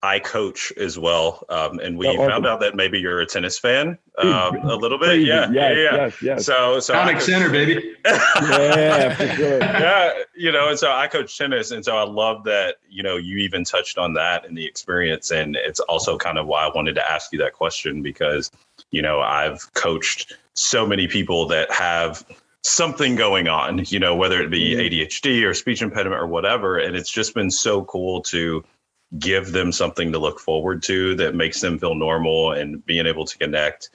I coach as well, and we found out that maybe you're a tennis fan a little bit. Crazy. Yeah. Yes. So Sonic Center, baby. Yeah, for sure. Yeah, and so I coach tennis, and so I love that you even touched on that in the experience, and it's also kind of why I wanted to ask you that question because I've coached so many people that have something going on, whether it be ADHD or speech impediment or whatever, and it's just been so cool to give them something to look forward to that makes them feel normal and being able to connect.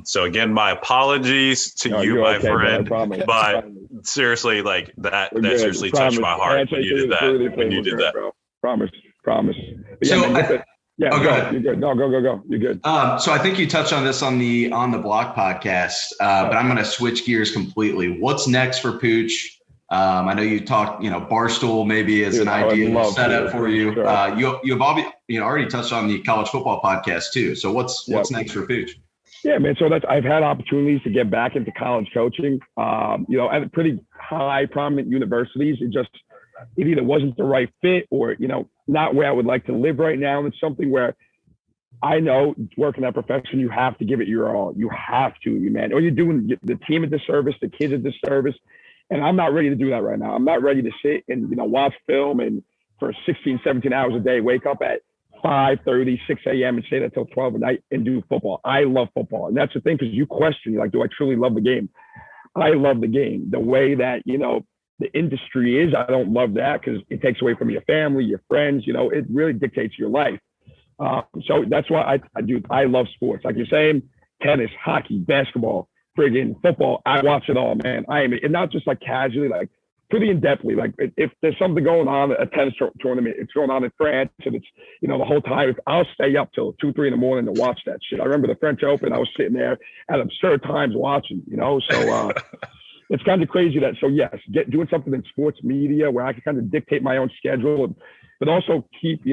So again, my apologies to you, my friend, but seriously, like that seriously touched my heart when you did that. Bro. Promise. But go ahead. You're good. No, go. You're good. So I think you touched on this on the Block podcast, but I'm going to switch gears completely. What's next for Pooch? I know you talked, Barstool maybe is an ideal setup for you. Sure. You've already touched on the college football podcast too. So what's next for Pooch? Yeah, man. So I've had opportunities to get back into college coaching, at pretty high prominent universities. It either wasn't the right fit or, not where I would like to live right now. And it's something where I know working that profession, you have to give it your all. You have to, man, or you're doing the team a disservice, the kids a disservice. And I'm not ready to do that right now. I'm not ready to sit and, watch film and for 16, 17 hours a day, wake up at 5:30, 6 a.m. and stay there till 12 at night and do football. I love football. And that's the thing, because you question, do I truly love the game? I love the game. The way that, the industry is, I don't love that because it takes away from your family, your friends, it really dictates your life. So that's why I love sports. Like you're saying, tennis, hockey, basketball, friggin' football. I watch it all, man. And not just like casually, like pretty in-depthly. Like if there's something going on, a tennis tournament, it's going on in France, and it's, the whole time, I'll stay up till 2, 3 in the morning to watch that shit. I remember the French Open, I was sitting there at absurd times watching, so it's kind of crazy that, so yes, doing something in sports media where I can kind of dictate my own schedule, but also keep,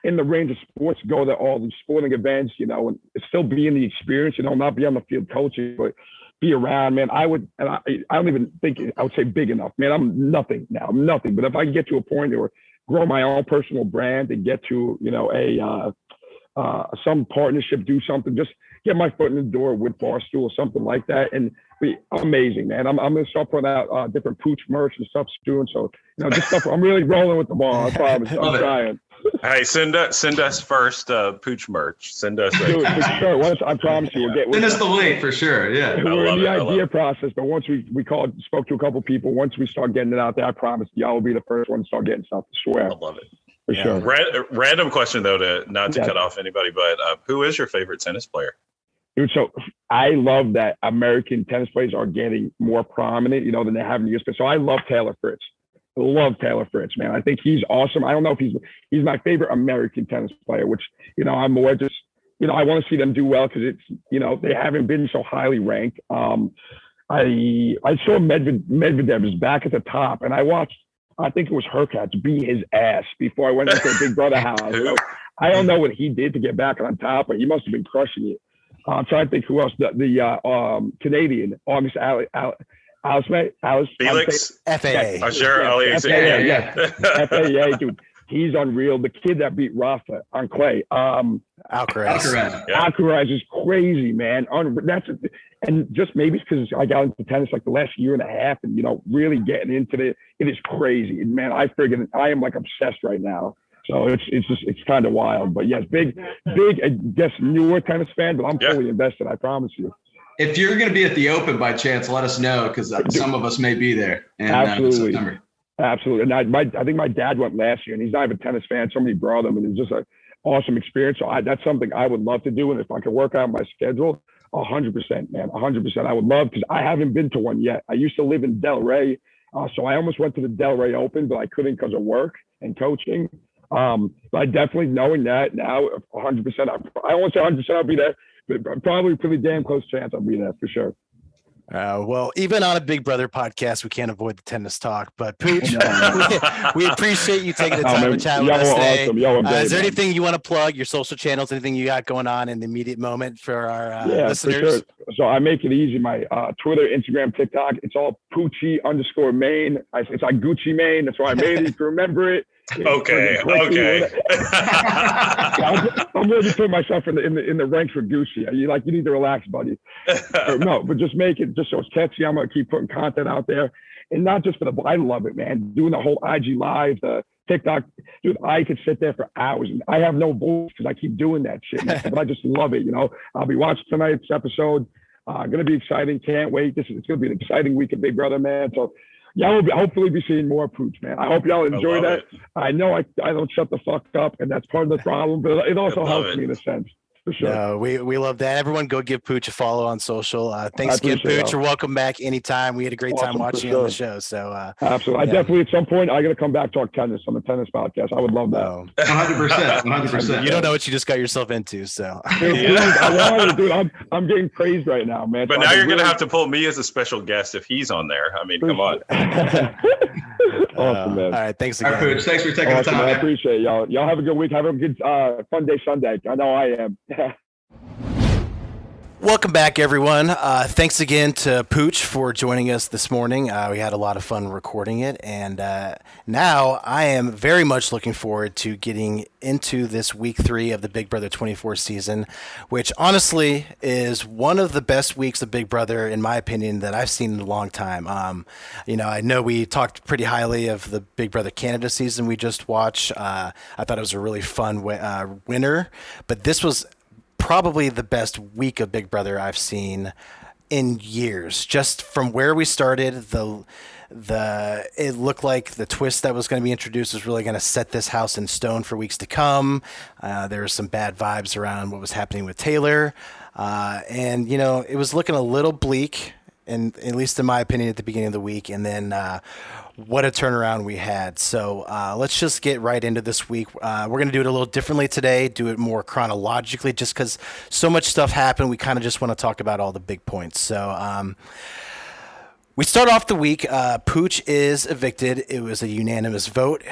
in the range of sports, go to all these sporting events, and still be in the experience, not be on the field coaching, but be around, man. I don't even think I would say big enough, man. I'm nothing now. I'm nothing. But if I get to a point or grow my own personal brand and get to, some partnership, do something, just get my foot in the door with Barstool or something like that, and be amazing, man. I'm going to start putting out different Pooch merch and stuff soon. So, just stuff. I'm really rolling with the ball. I promise. I'm trying. Hey, send us first Pooch merch. Send us. Dude, for sure. I promise you, send us the link for sure. Yeah, we're in the idea process, but once we spoke to a couple people. Once we start getting it out there, I promise y'all will be the first one to start getting stuff. I swear. I love it. For sure. Random question though, not to cut off anybody, but who is your favorite tennis player? Dude, so I love that American tennis players are getting more prominent, than they have in years. So I love Taylor Fritz. I love Taylor Fritz, man. I think he's awesome. I don't know if he's my favorite American tennis player, which, I'm more just, I want to see them do well because it's, they haven't been so highly ranked. I saw Medvedev is back at the top, and I watched, I think it was Hurkacz beat his ass before I went into a Big Brother house. I don't know what he did to get back on top, but he must have been crushing it. I'm trying to think who else. The Canadian, August Alice Felix FAA. I'm sure. FAA, dude. He's unreal. The kid that beat Rafa on clay. Alcaraz. Alcaraz is crazy, man. And just maybe because I got into tennis like the last year and a half, and really getting into it is crazy, man. I am like obsessed right now. So it's kind of wild, but yes, big, I guess newer tennis fan, but I'm fully invested. I promise you. If you're going to be at the Open by chance, let us know, because some of us may be there. Absolutely. September. Absolutely. And I think my dad went last year, and he's not even a tennis fan. Somebody brought him, and it was just an awesome experience. So that's something I would love to do. And if I could work out my schedule, 100%, man, 100%. I would love, because I haven't been to one yet. I used to live in Delray. So I almost went to the Delray Open, but I couldn't because of work and coaching. But I definitely, knowing that now, 100%, I won't say 100% I'll be there, but probably a pretty damn close chance I'll be there for sure. Well, even on a Big Brother podcast, we can't avoid the tennis talk. But Pooch, we appreciate you taking the time to chat with us today. Awesome. Is there anything you want to plug, your social channels, anything you got going on in the immediate moment for our listeners? For sure. So I make it easy. My Twitter, Instagram, TikTok, it's all Pucci _ Maine. It's like Gucci Mane. That's why I made it. You can remember it. Okay. I'm ready to put myself in the ranks with Goosey. You need to relax, buddy. No, but just make it just so it's catchy. I'm gonna keep putting content out there, and not just for the. I love it, man. Doing the whole IG live, the TikTok, dude. I could sit there for hours, and I have no voice because I keep doing that shit, man. But I just love it. I'll be watching tonight's episode. Gonna be exciting. Can't wait. It's gonna be an exciting week of Big Brother, man. So. Yeah, we'll hopefully be seeing more Pooch, man. I hope y'all enjoy that. I know I don't shut the fuck up, and that's part of the problem, but it also helps me in a sense. For sure. No, we love that. Everyone go give Pooch a follow on social. Thanks again, Pooch. You're welcome back anytime. We had a great time watching you on the show. So absolutely. I definitely at some point I gotta come back talk tennis on the tennis podcast. I would love that. 100%. You don't know what you just got yourself into. So dude, I'm getting crazed right now, man. But now you're gonna have to pull me as a special guest if he's on there. I mean, come on. Awesome, man. All right, thanks again. All right, Pooch, thanks for taking the time. I appreciate y'all. Y'all have a good week. Have a good fun day Sunday. I know I am. Welcome back, everyone. Thanks again to Pooch for joining us this morning. We had a lot of fun recording it, and now I am very much looking forward to getting into this week 3 of the Big Brother 24 season, which honestly is one of the best weeks of Big Brother, in my opinion, that I've seen in a long time. I know we talked pretty highly of the Big Brother Canada season we just watched. I thought it was a really fun winner, but this was probably the best week of Big Brother I've seen in years. Just from where we started, it looked like the twist that was going to be introduced was really going to set this house in stone for weeks to come. There were some bad vibes around what was happening with Taylor, and it was looking a little bleak, and at least in my opinion, at the beginning of the week. And then what a turnaround we had. So let's just get right into this week. We're going to do it a little differently today, do it more chronologically, just because so much stuff happened. We kind of just want to talk about all the big points. So we start off the week. Pooch is evicted. It was a unanimous vote.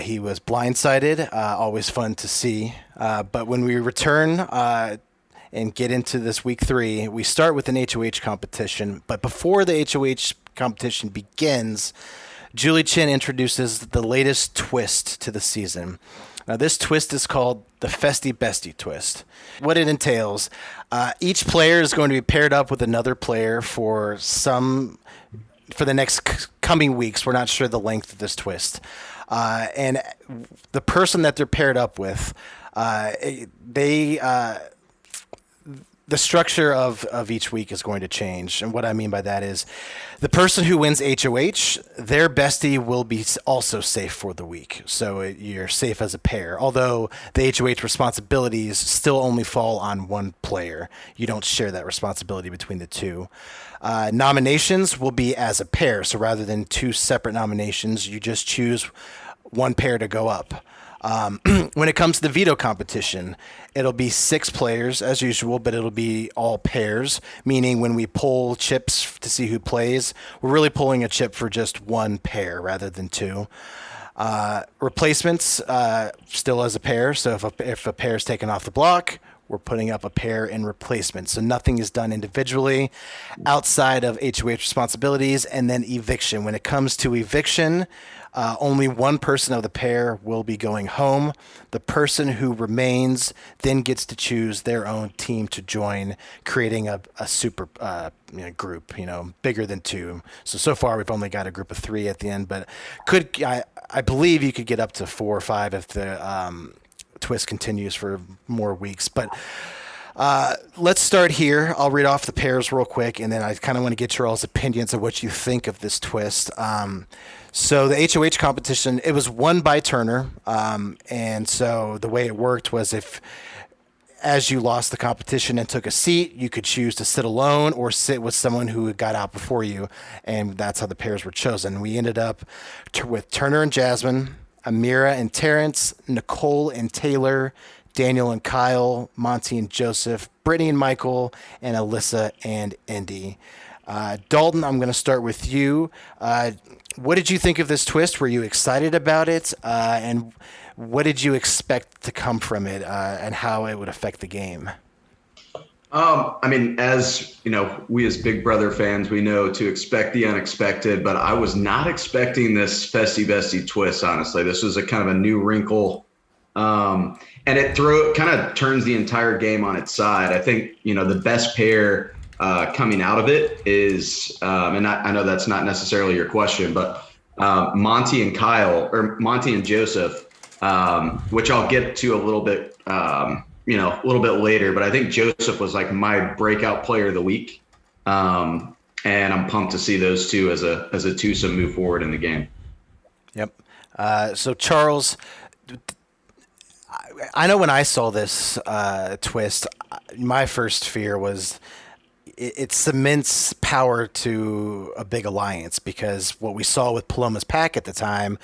He was blindsided. Always fun to see. But when we return and get into this week 3, we start with an HOH competition. But before the HOH competition begins, Julie Chen introduces the latest twist to the season. Now, this twist is called the Festy Bestie Twist. What it entails, each player is going to be paired up with another player for the next coming weeks. We're not sure the length of this twist. And the person that they're paired up with, the structure of each week is going to change. And what I mean by that is the person who wins HOH, their bestie will be also safe for the week. So you're safe as a pair. Although the HOH responsibilities still only fall on one player. You don't share that responsibility between the two. Nominations will be as a pair. So rather than 2 separate nominations, you just choose one pair to go up. When it comes to the veto competition, it'll be 6 players as usual, but it'll be all pairs, meaning when we pull chips to see who plays, we're really pulling a chip for just one pair rather than 2. Replacements, still as a pair. So if a pair is taken off the block, we're putting up a pair in replacement. So nothing is done individually outside of HOH responsibilities. And then eviction. When it comes to eviction, only one person of the pair will be going home. The person who remains then gets to choose their own team to join, creating a super group, bigger than 2. So far we've only got a group of 3 at the end, but I believe you could get up to 4 or 5 if the twist continues for more weeks. But let's start here. I'll read off the pairs real quick, and then I kind of want to get your all's opinions of what you think of this twist. So the HOH competition, it was won by Turner. And so the way it worked was as you lost the competition and took a seat, you could choose to sit alone or sit with someone who got out before you. And that's how the pairs were chosen. We ended up with Turner and Jasmine, Amira and Terrence, Nicole and Taylor, Daniel and Kyle, Monty and Joesph, Brittany and Michael, and Alyssa and Indy. Dalton, I'm going to start with you. What did you think of this twist? Were you excited about it? And what did you expect to come from it and how it would affect the game? I mean, as you know, we as Big Brother fans, we know to expect the unexpected, but I was not expecting this Festy Bestie twist, honestly. This was a kind of a new wrinkle. And it kind of turns the entire game on its side. I think, you know, the best pair coming out of it is, and I know that's not necessarily your question, but Monty and Kyle, or Monty and Joesph, which I'll get to a little bit, you know, a little bit later, but I think Joesph was like my breakout player of the week. And I'm pumped to see those two as a twosome move forward in the game. Yep. So Charles, I know when I saw this twist, my first fear was it cements power to a big alliance, because what we saw with Paloma's pack at the time,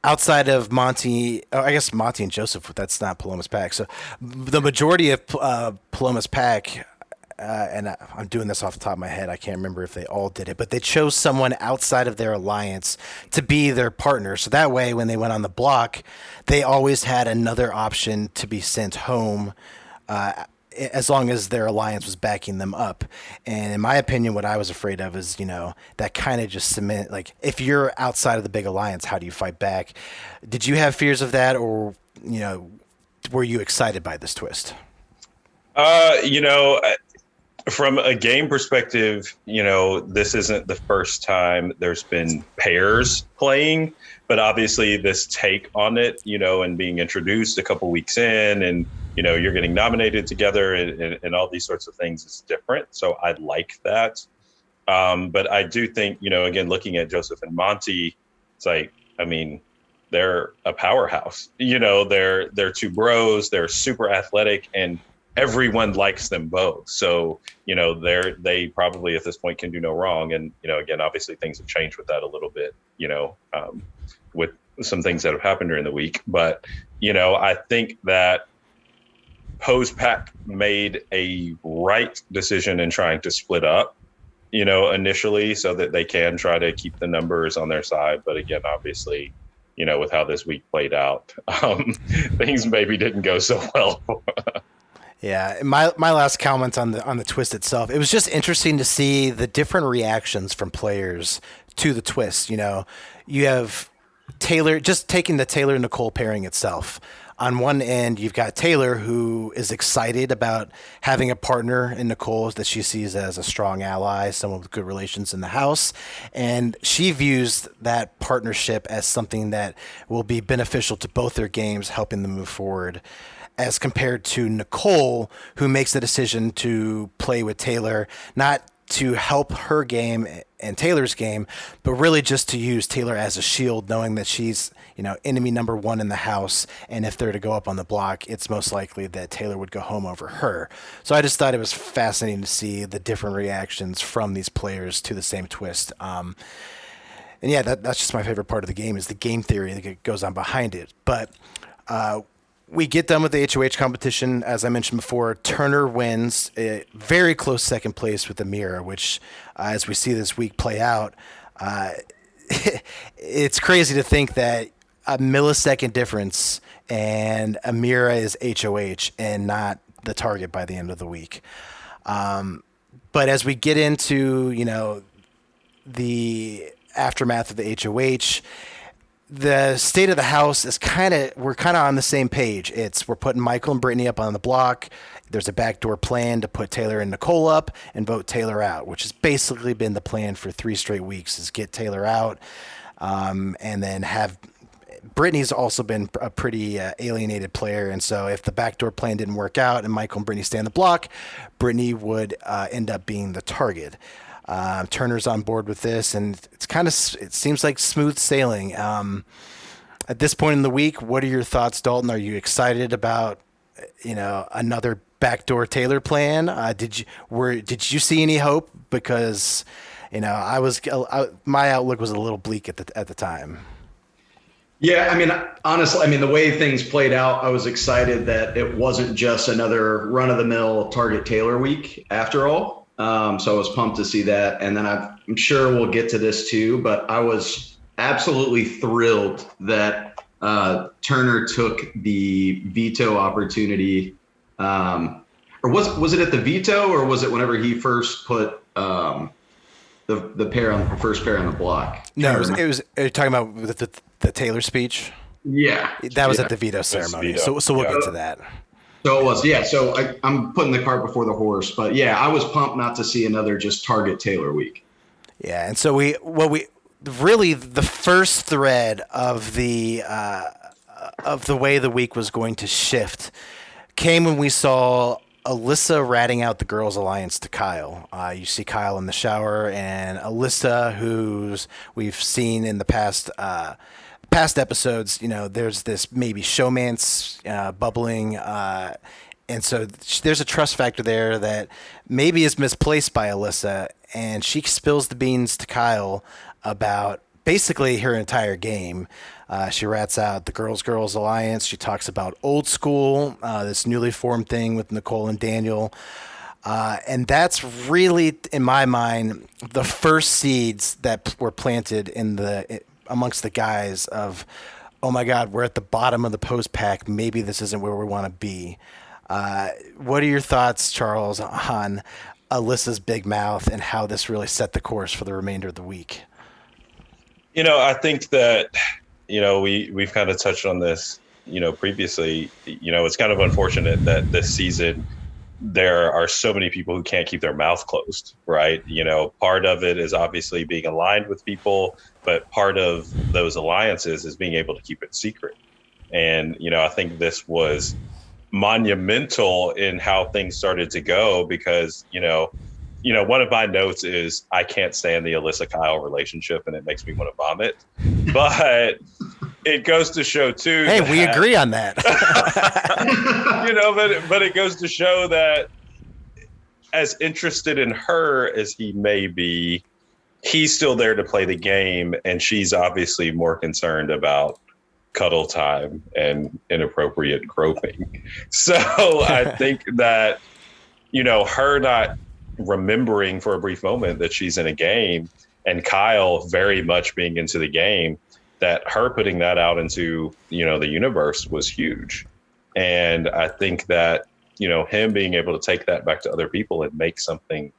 outside of Monty, I guess Monty and Joesph, that's not Paloma's pack. So the majority of Paloma's pack, and I'm doing this off the top of my head, I can't remember if they all did it, but they chose someone outside of their alliance to be their partner. So that way, when they went on the block, they always had another option to be sent home, as long as their alliance was backing them up. And in my opinion, what I was afraid of is, you know, that kind of just cement, like, if you're outside of the big alliance, how do you fight back? Did you have fears of that, or, you know, were you excited by this twist? You know, from a game perspective, you know, this isn't the first time there's been pairs playing, but obviously this take on it, you know, and being introduced a couple weeks in, and, you know, you're getting nominated together and all these sorts of things is different. So I like that. But I do think, you know, again, looking at Joesph and Monty, it's like, I mean, they're a powerhouse, you know, they're two bros, they're super athletic, and everyone likes them both. So, you know, they probably at this point can do no wrong. And, you know, again, obviously things have changed with that a little bit, you know, with some things that have happened during the week. But, you know, I think that Poe's pack made a right decision in trying to split up, you know, initially, so that they can try to keep the numbers on their side. But again, obviously, you know, with how this week played out, things maybe didn't go so well. Yeah, my last comment on the twist itself, it was just interesting to see the different reactions from players to the twist. You know, you have Taylor, just taking the Taylor-Nicole pairing itself. On one end, you've got Taylor, who is excited about having a partner in Nicole that she sees as a strong ally, someone with good relations in the house. And she views that partnership as something that will be beneficial to both their games, helping them move forward, as compared to Nicole, who makes the decision to play with Taylor, not to help her game and Taylor's game, but really just to use Taylor as a shield, knowing that she's, you know, enemy number one in the house. And if they're to go up on the block, it's most likely that Taylor would go home over her. So I just thought it was fascinating to see the different reactions from these players to the same twist. And yeah, that's just my favorite part of the game, is the game theory that goes on behind it. But we get done with the HOH competition. As I mentioned before, Turner wins a very close second place with Amira, which, as we see this week play out, it's crazy to think that a millisecond difference and Amira is HOH and not the target by the end of the week. But as we get into, you know, the aftermath of the HOH, the state of the house is we're kind of on the same page. We're putting Michael and Brittany up on the block. There's a backdoor plan to put Taylor and Nicole up and vote Taylor out, which has basically been the plan for 3 straight weeks, is get Taylor out, and then have Brittany's also been a pretty alienated player. And so if the backdoor plan didn't work out and Michael and Brittany stay on the block, Brittany would end up being the target. Turner's on board with this, and it seems like smooth sailing. At this point in the week, what are your thoughts, Dalton? Are you excited about, you know, another backdoor Taylor plan? Did you see any hope? Because, you know, my outlook was a little bleak at the time. Yeah, I mean, honestly, I mean, the way things played out, I was excited that it wasn't just another run-of-the-mill Target Taylor week after all. So I was pumped to see that. And then I'm sure we'll get to this too, but I was absolutely thrilled that Turner took the veto opportunity. or was it at the veto, or was it whenever he first put the first pair on the block? No, it was talking about the Taylor speech. Yeah, that was at the veto ceremony. So we'll get to that. So it was, yeah. So I'm putting the cart before the horse, but yeah, I was pumped not to see another just target Taylor week. Yeah, and so we really the first thread of the way the week was going to shift came when we saw Alyssa ratting out the girls' alliance to Kyle. You see Kyle in the shower, and Alyssa, who's we've seen in the past episodes, there's this maybe showmance bubbling, and so there's a trust factor there that maybe is misplaced by Alyssa, and she spills the beans to Kyle about basically her entire game. She rats out the girls alliance. She talks about old school, this newly formed thing with Nicole and Daniel. And that's really, in my mind, the first seeds that were planted amongst the guys of, oh my God, we're at the bottom of the post pack. Maybe this isn't where we want to be. What are your thoughts, Charles, on Alyssa's Big Mouth and how this really set the course for the remainder of the week? I think that, we've kind of touched on this, previously. It's kind of unfortunate that this season there are so many people who can't keep their mouth closed, right? Part of it is obviously being aligned with people, but part of those alliances is being able to keep it secret. And, I think this was monumental in how things started to go because, one of my notes is I can't stand the Alyssa Kyle relationship and it makes me want to vomit. But it goes to show too. Hey, we agree on that. But it goes to show that as interested in her as he may be, he's still there to play the game, and she's obviously more concerned about cuddle time and inappropriate groping. So I think that, her not remembering for a brief moment that she's in a game and Kyle very much being into the game, that her putting that out into, the universe was huge. And I think that, him being able to take that back to other people and make something,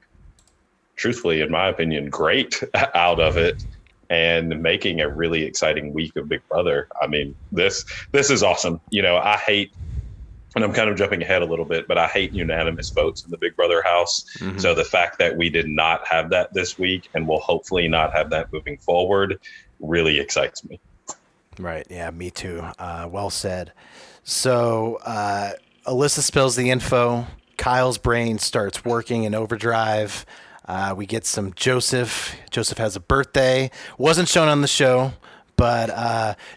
truthfully, in my opinion, great out of it and making a really exciting week of Big Brother. I mean, this is awesome. I hate, and I'm kind of jumping ahead a little bit, but I hate unanimous votes in the Big Brother house. Mm-hmm. So the fact that we did not have that this week and will hopefully not have that moving forward really excites me. Right. Yeah, me too. Well said. So Alyssa spills the info. Kyle's brain starts working in overdrive. We get some Joesph. Joesph has a birthday. Wasn't shown on the show, but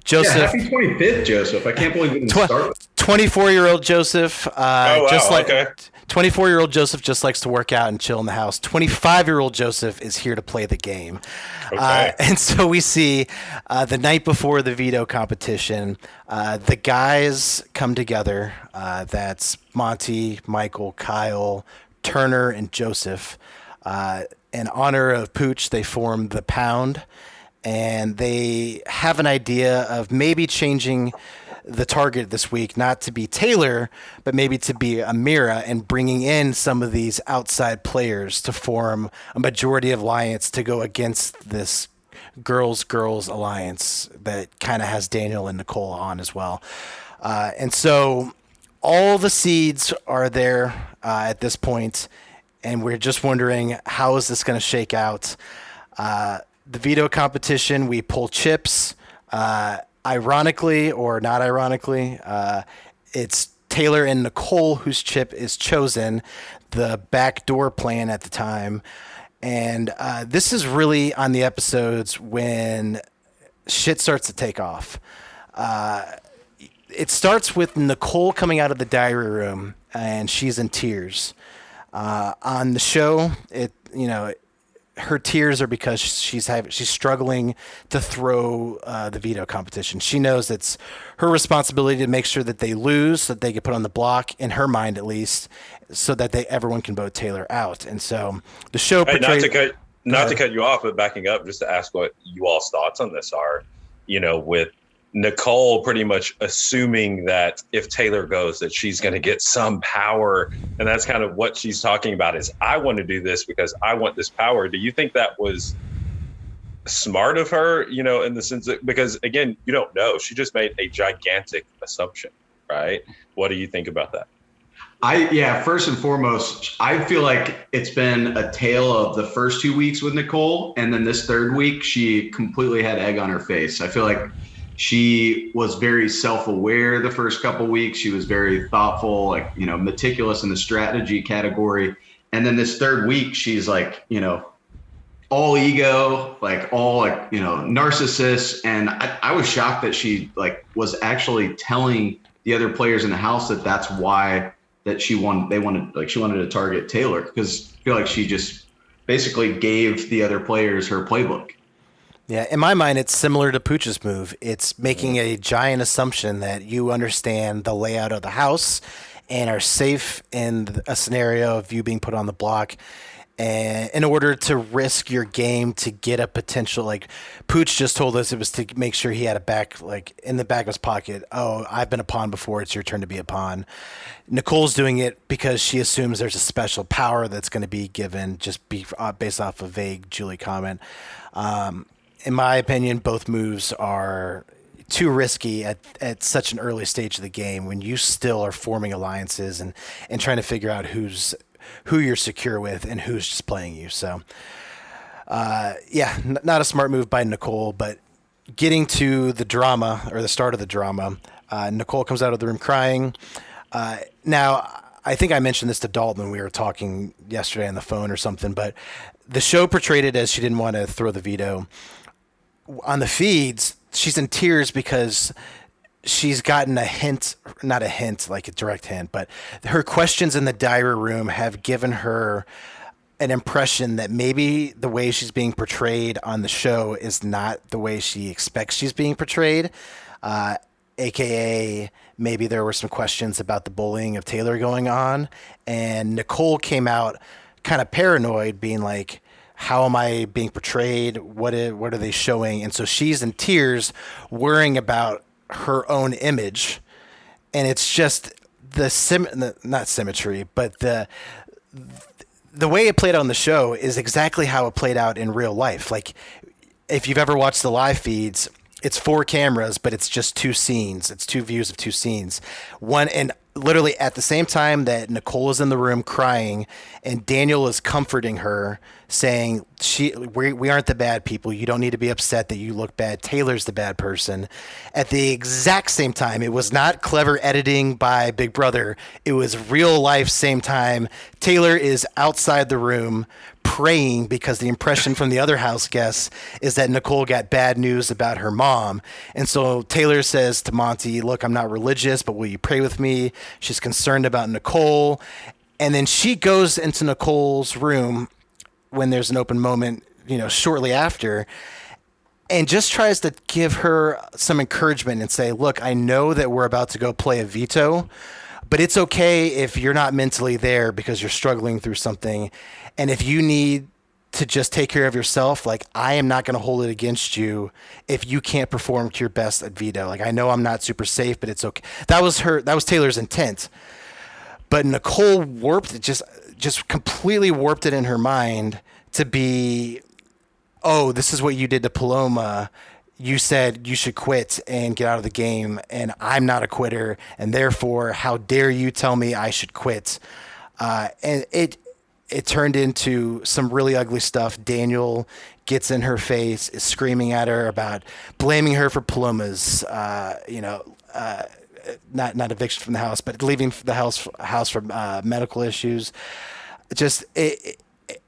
Joesph. Yeah, happy 25th, Joesph. I can't believe we didn't start. 24-year-old Joesph. Okay. 24-year-old Joesph just likes to work out and chill in the house. 25-year-old Joesph is here to play the game. Okay. And so we see the night before the veto competition, the guys come together. That's Monty, Michael, Kyle, Turner, and Joesph. In honor of Pooch, they form the Pound, and they have an idea of maybe changing the target this week, not to be Taylor, but maybe to be Amira, and bringing in some of these outside players to form a majority of alliance to go against this girls alliance that kind of has Daniel and Nicole on as well. And so all the seeds are there at this point, and we're just wondering, how is this going to shake out? The veto competition, we pull chips. Ironically or not ironically, it's Taylor and Nicole whose chip is chosen, the backdoor plan at the time. And this is really on the episodes when shit starts to take off. It starts with Nicole coming out of the diary room and she's in tears. On the show, her tears are because she's struggling to throw the veto competition. She knows it's her responsibility to make sure that they lose, so that they get put on the block, in her mind at least, so that everyone can vote Taylor out. And so the show portrays... Not to cut you off, but backing up just to ask what you all's thoughts on this are, with Nicole pretty much assuming that if Taylor goes, that she's going to get some power. And that's kind of what she's talking about is, I want to do this because I want this power. Do you think that was smart of her, in the sense that, because again, you don't know, she just made a gigantic assumption, right? What do you think about that? First and foremost, I feel like it's been a tale of the first 2 weeks with Nicole. And then this third week, she completely had egg on her face. I feel like she was very self-aware the first couple of weeks. She was very thoughtful, meticulous in the strategy category. And then this third week, she's like, all ego, narcissist. And I was shocked that she was actually telling the other players in the house that that's why that she wanted to target Taylor, because I feel like she just basically gave the other players her playbook. Yeah, in my mind, it's similar to Pooch's move. It's making a giant assumption that you understand the layout of the house and are safe in a scenario of you being put on the block. And in order to risk your game to get a potential, Pooch just told us it was to make sure he had a back, in the back of his pocket. Oh, I've been a pawn before. It's your turn to be a pawn. Nicole's doing it because she assumes there's a special power that's going to be given, based off a vague Julie comment. In my opinion, both moves are too risky at such an early stage of the game when you still are forming alliances and trying to figure out who you're secure with and who's just playing you. So, not a smart move by Nicole, but getting to the drama, or the start of the drama, Nicole comes out of the room crying. Now, I think I mentioned this to Dalton when we were talking yesterday on the phone or something, but the show portrayed it as she didn't want to throw the veto. On the feeds, she's in tears because she's gotten not a hint, like a direct hint, but her questions in the diary room have given her an impression that maybe the way she's being portrayed on the show is not the way she expects she's being portrayed. AKA maybe there were some questions about the bullying of Taylor going on, and Nicole came out kind of paranoid, being like, how am I being portrayed? What are they showing? And so she's in tears, worrying about her own image. And it's just not symmetry, but the way it played out on the show is exactly how it played out in real life. Like, if you've ever watched the live feeds, it's 4 cameras, but it's just 2 scenes. It's 2 views of 2 scenes. One, and literally at the same time that Nicole is in the room crying and Daniel is comforting her, saying, we aren't the bad people. You don't need to be upset that you look bad. Taylor's the bad person. At the exact same time, it was not clever editing by Big Brother. It was real life same time. Taylor is outside the room praying because the impression from the other house guests is that Nicole got bad news about her mom. And so Taylor says to Monty, look, I'm not religious, but will you pray with me? She's concerned about Nicole. And then she goes into Nicole's room when there's an open moment, shortly after, and just tries to give her some encouragement and say, look, I know that we're about to go play a veto, but it's okay if you're not mentally there because you're struggling through something. And if you need to just take care of yourself, I am not going to hold it against you if you can't perform to your best at veto. I know I'm not super safe, but it's okay. That was Taylor's intent. But Nicole warped it, just completely warped it in her mind to be, oh, this is what you did to Paloma. You said you should quit and get out of the game, and I'm not a quitter, and therefore, how dare you tell me I should quit? And it turned into some really ugly stuff. Daniel gets in her face, is screaming at her about blaming her for Paloma's, not eviction from the house, but leaving the house for medical issues.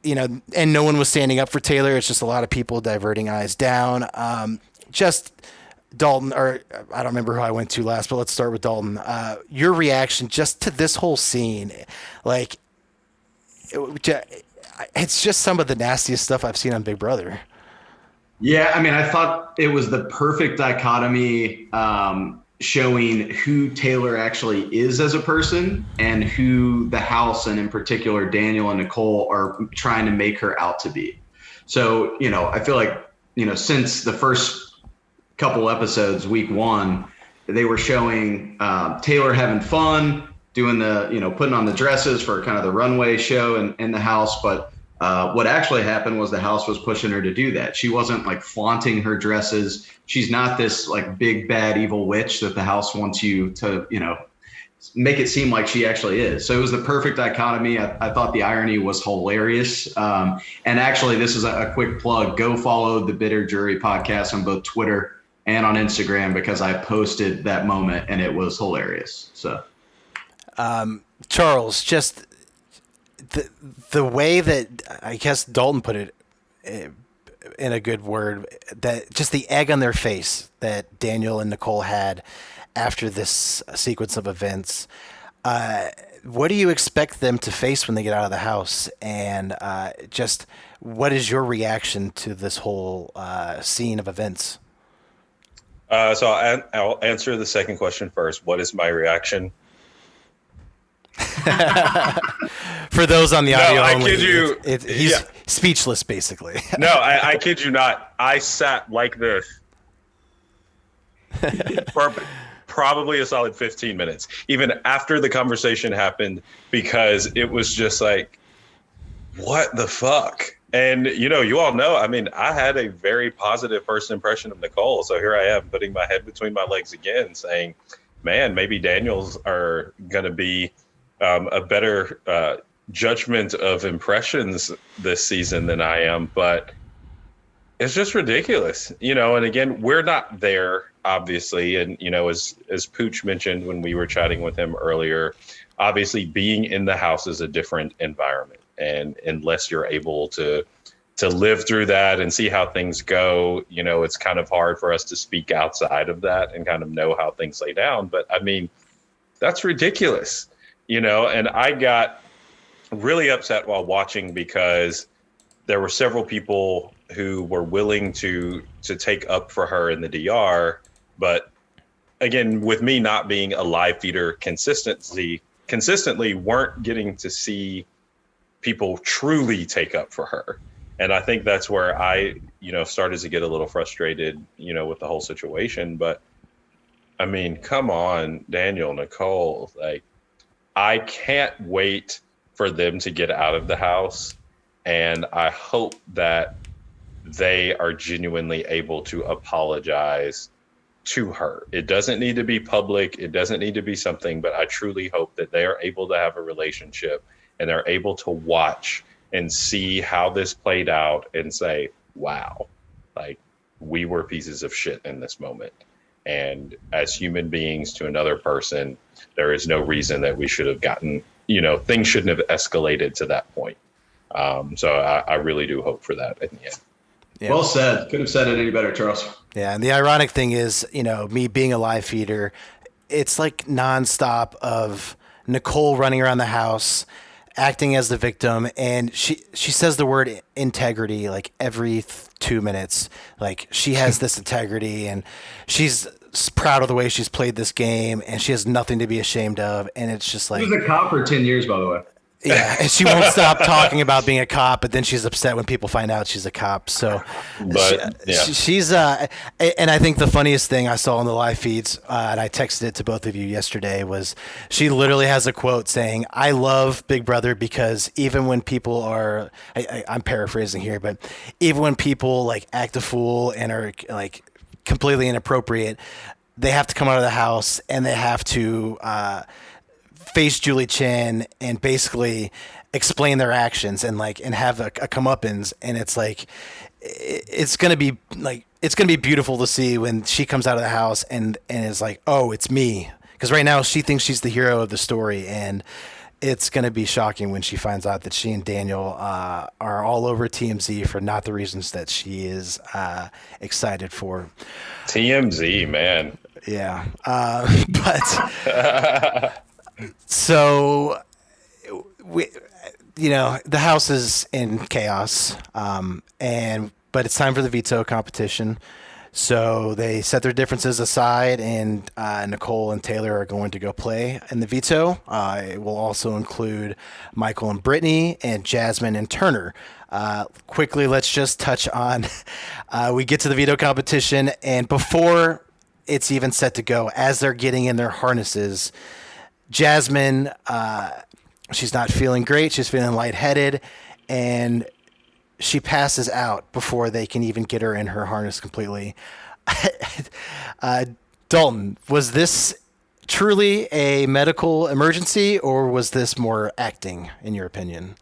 And no one was standing up for Taylor. It's just a lot of people diverting eyes down. Just Dalton, or I don't remember who I went to last, but let's start with Dalton. Your reaction just to this whole scene, it's just some of the nastiest stuff I've seen on Big Brother. Yeah, I mean, I thought it was the perfect dichotomy, showing who Taylor actually is as a person and who the house, and in particular Daniel and Nicole, are trying to make her out to be. So, I feel like, since the first couple episodes, week 1, they were showing Taylor having fun, doing the, putting on the dresses for kind of the runway show in the house. But what actually happened was the house was pushing her to do that. She wasn't like flaunting her dresses. She's not this like big, bad, evil witch that the house wants you to, make it seem like she actually is. So it was the perfect dichotomy. I thought the irony was hilarious. And actually, this is a quick plug. Go follow the Bitter Jury podcast on both Twitter and on Instagram, because I posted that moment and it was hilarious. So, Charles, just the way that I guess Dalton put it in a good word, that just the egg on their face that Daniel and Nicole had after this sequence of events. What do you expect them to face when they get out of the house? And just what is your reaction to this whole scene of events? So I'll answer the second question first. What is my reaction? For those on the audio only, kid you. He's speechless, basically. No, I kid you not. I sat like this for probably a solid 15 minutes, even after the conversation happened, because it was just like, what the fuck? And, you all know, I mean, I had a very positive first impression of Nicole. So here I am putting my head between my legs again, saying, man, maybe Daniels are going to be a better judgment of impressions this season than I am. But it's just ridiculous, and again, we're not there, obviously. And, as Pooch mentioned when we were chatting with him earlier, obviously being in the house is a different environment. And unless you're able to live through that and see how things go, it's kind of hard for us to speak outside of that and kind of know how things lay down. But I mean, that's ridiculous, and I got really upset while watching because there were several people who were willing to take up for her in the DR. But again, with me not being a live feeder consistently weren't getting to see people truly take up for her. And I think that's where I, started to get a little frustrated, with the whole situation. But I mean, come on, Daniel, Nicole, like, I can't wait for them to get out of the house. And I hope that they are genuinely able to apologize to her. It doesn't need to be public. It doesn't need to be something, but I truly hope that they are able to have a relationship and they're able to watch and see how this played out and say, wow, like, we were pieces of shit in this moment. And as human beings to another person, there is no reason that we should have gotten, things shouldn't have escalated to that point. So I really do hope for that in the end. Yeah. Well said. Couldn't have said it any better, Charles. Yeah. And the ironic thing is, me being a live feeder, it's like nonstop of Nicole running around the house, acting as the victim. And she says the word integrity like every 2 minutes. Like, she has this integrity and she's proud of the way she's played this game and she has nothing to be ashamed of. And it's just like, she was a cop for 10 years, by the way. Yeah, and she won't stop talking about being a cop, but then she's upset when people find out she's a cop. So, she's and I think the funniest thing I saw on the live feeds, and I texted it to both of you yesterday, was she literally has a quote saying, "I love Big Brother because even when people are," I'm paraphrasing here, but even when people like act a fool and are like completely inappropriate, they have to come out of the house and they have to face Julie Chen and basically explain their actions and have a comeuppance. And it's like, it's going to be beautiful to see when she comes out of the house and is like, oh, it's me. Because right now she thinks she's the hero of the story. And it's going to be shocking when she finds out that she and Daniel are all over TMZ for not the reasons that she is excited for. TMZ, man. Yeah. But so the house is in chaos, but it's time for the veto competition. So they set their differences aside, and Nicole and Taylor are going to go play in the veto. It will also include Michael and Brittany and Jasmine and Turner. Quickly, let's just touch on, we get to the veto competition, and before it's even set to go, as they're getting in their harnesses, Jasmine, she's not feeling great. She's feeling lightheaded, and she passes out before they can even get her in her harness completely. Dalton, was this truly a medical emergency, or was this more acting, in your opinion?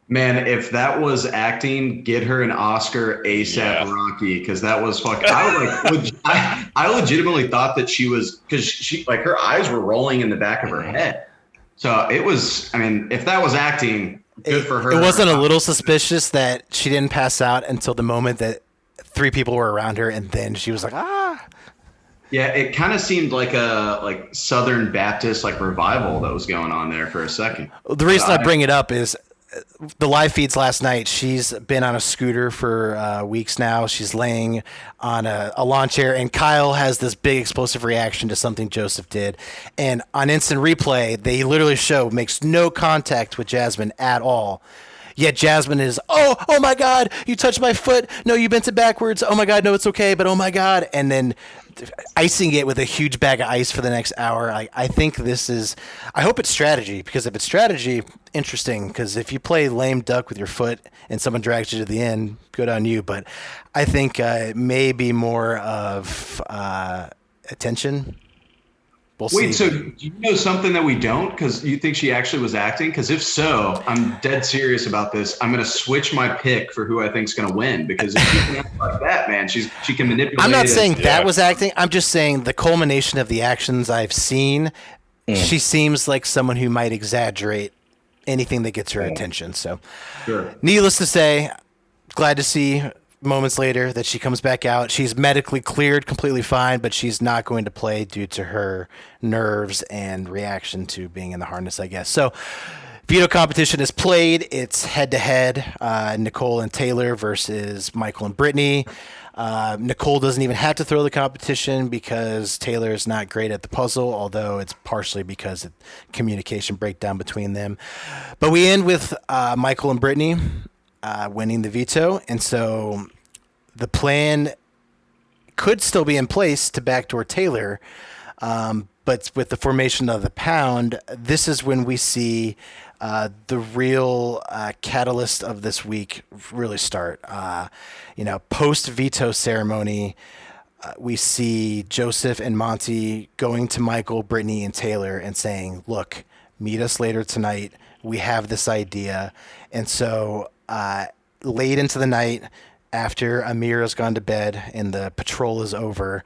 Man, if that was acting, get her an Oscar ASAP, Rocky, because that was fucking. I legitimately thought that she was, because she, like, her eyes were rolling in the back of her head. So it was. I mean, if that was acting, good for her. It wasn't a little suspicious that she didn't pass out until the moment that 3 people were around her, and then she was like, ah. Yeah, it kind of seemed like a Southern Baptist revival that was going on there for a second. The reason I bring it up is the live feeds last night. She's been on a scooter for weeks now. She's laying on a lawn chair, and Kyle has this big explosive reaction to something Joesph did. And on instant replay, they literally show makes no contact with Jasmine at all. Yet Jasmine is, oh my God, you touched my foot. No, you bent it backwards. Oh my God, no, it's okay, but oh my God. And then icing it with a huge bag of ice for the next hour. I think this is, I hope it's strategy, because if it's strategy, interesting, because if you play lame duck with your foot and someone drags you to the end, good on you. But I think it may be more of attention. We'll Wait, see. so do you know something that we don't? Because you think she actually was acting? Because if so, I'm dead serious about this. I'm going to switch my pick for who I think is going to win. Because if she can act like that, man, she can manipulate. I'm not saying that was acting. I'm just saying the culmination of the actions I've seen. She seems like someone who might exaggerate anything that gets her attention. So, Needless to say, glad to see moments later that she comes back out. She's medically cleared, completely fine, but she's not going to play due to her nerves and reaction to being in the harness, I guess. So veto competition is played. It's head-to-head, Nicole and Taylor versus Michael and Brittany. Nicole doesn't even have to throw the competition because Taylor is not great at the puzzle, although it's partially because of communication breakdown between them. But we end with Michael and Brittany winning the veto, and so the plan could still be in place to backdoor Taylor, but with the formation of the pound, this is when we see the real catalyst of this week really start. Post veto ceremony, we see Joesph and Monty going to Michael, Brittany, and Taylor and saying, "Look, meet us later tonight. We have this idea," and so. Late into the night, after Amir has gone to bed and the patrol is over,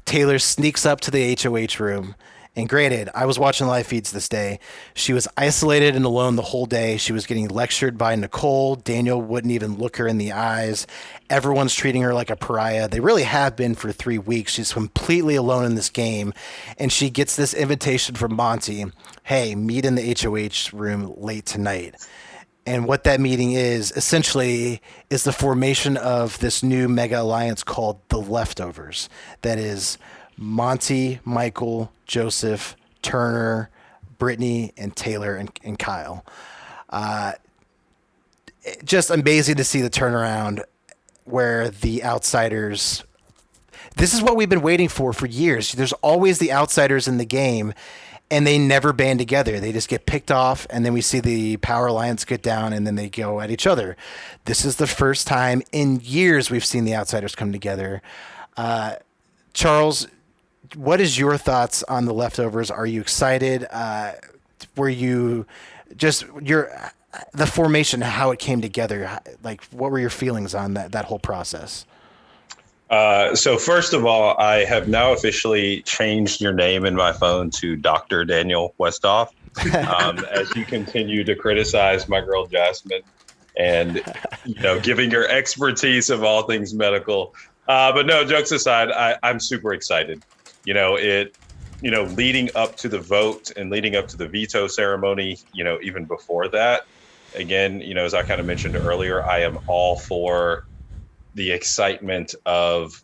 Taylor sneaks up to the HOH room. And granted, I was watching live feeds this day. She was isolated and alone the whole day. She was getting lectured by Nicole. Daniel wouldn't even look her in the eyes. Everyone's treating her like a pariah. They really have been for 3 weeks. She's completely alone in this game. And she gets this invitation from Monty. Hey, meet in the HOH room late tonight. And what that meeting is, essentially, is the formation of this new mega alliance called the Leftovers. That is Monty, Michael, Joesph, Turner, Brittany, and Taylor, and Kyle. Just amazing to see the turnaround where the outsiders... This is what we've been waiting for years. There's always the outsiders in the game, and they never band together. They just get picked off, and then we see the Power Alliance get down, and then they go at each other. This is the first time in years we've seen the outsiders come together. Charles, what is your thoughts on the Leftovers? Are you excited? Were you just the formation, how it came together? Like, what were your feelings on that whole process? So first of all, I have now officially changed your name in my phone to Dr. Daniel Westhoff, as you continue to criticize my girl Jasmine and, giving your expertise of all things medical. But no, jokes aside, I'm super excited. Leading up to the vote and leading up to the veto ceremony, even before that, again, as I kind of mentioned earlier, I am all for the excitement of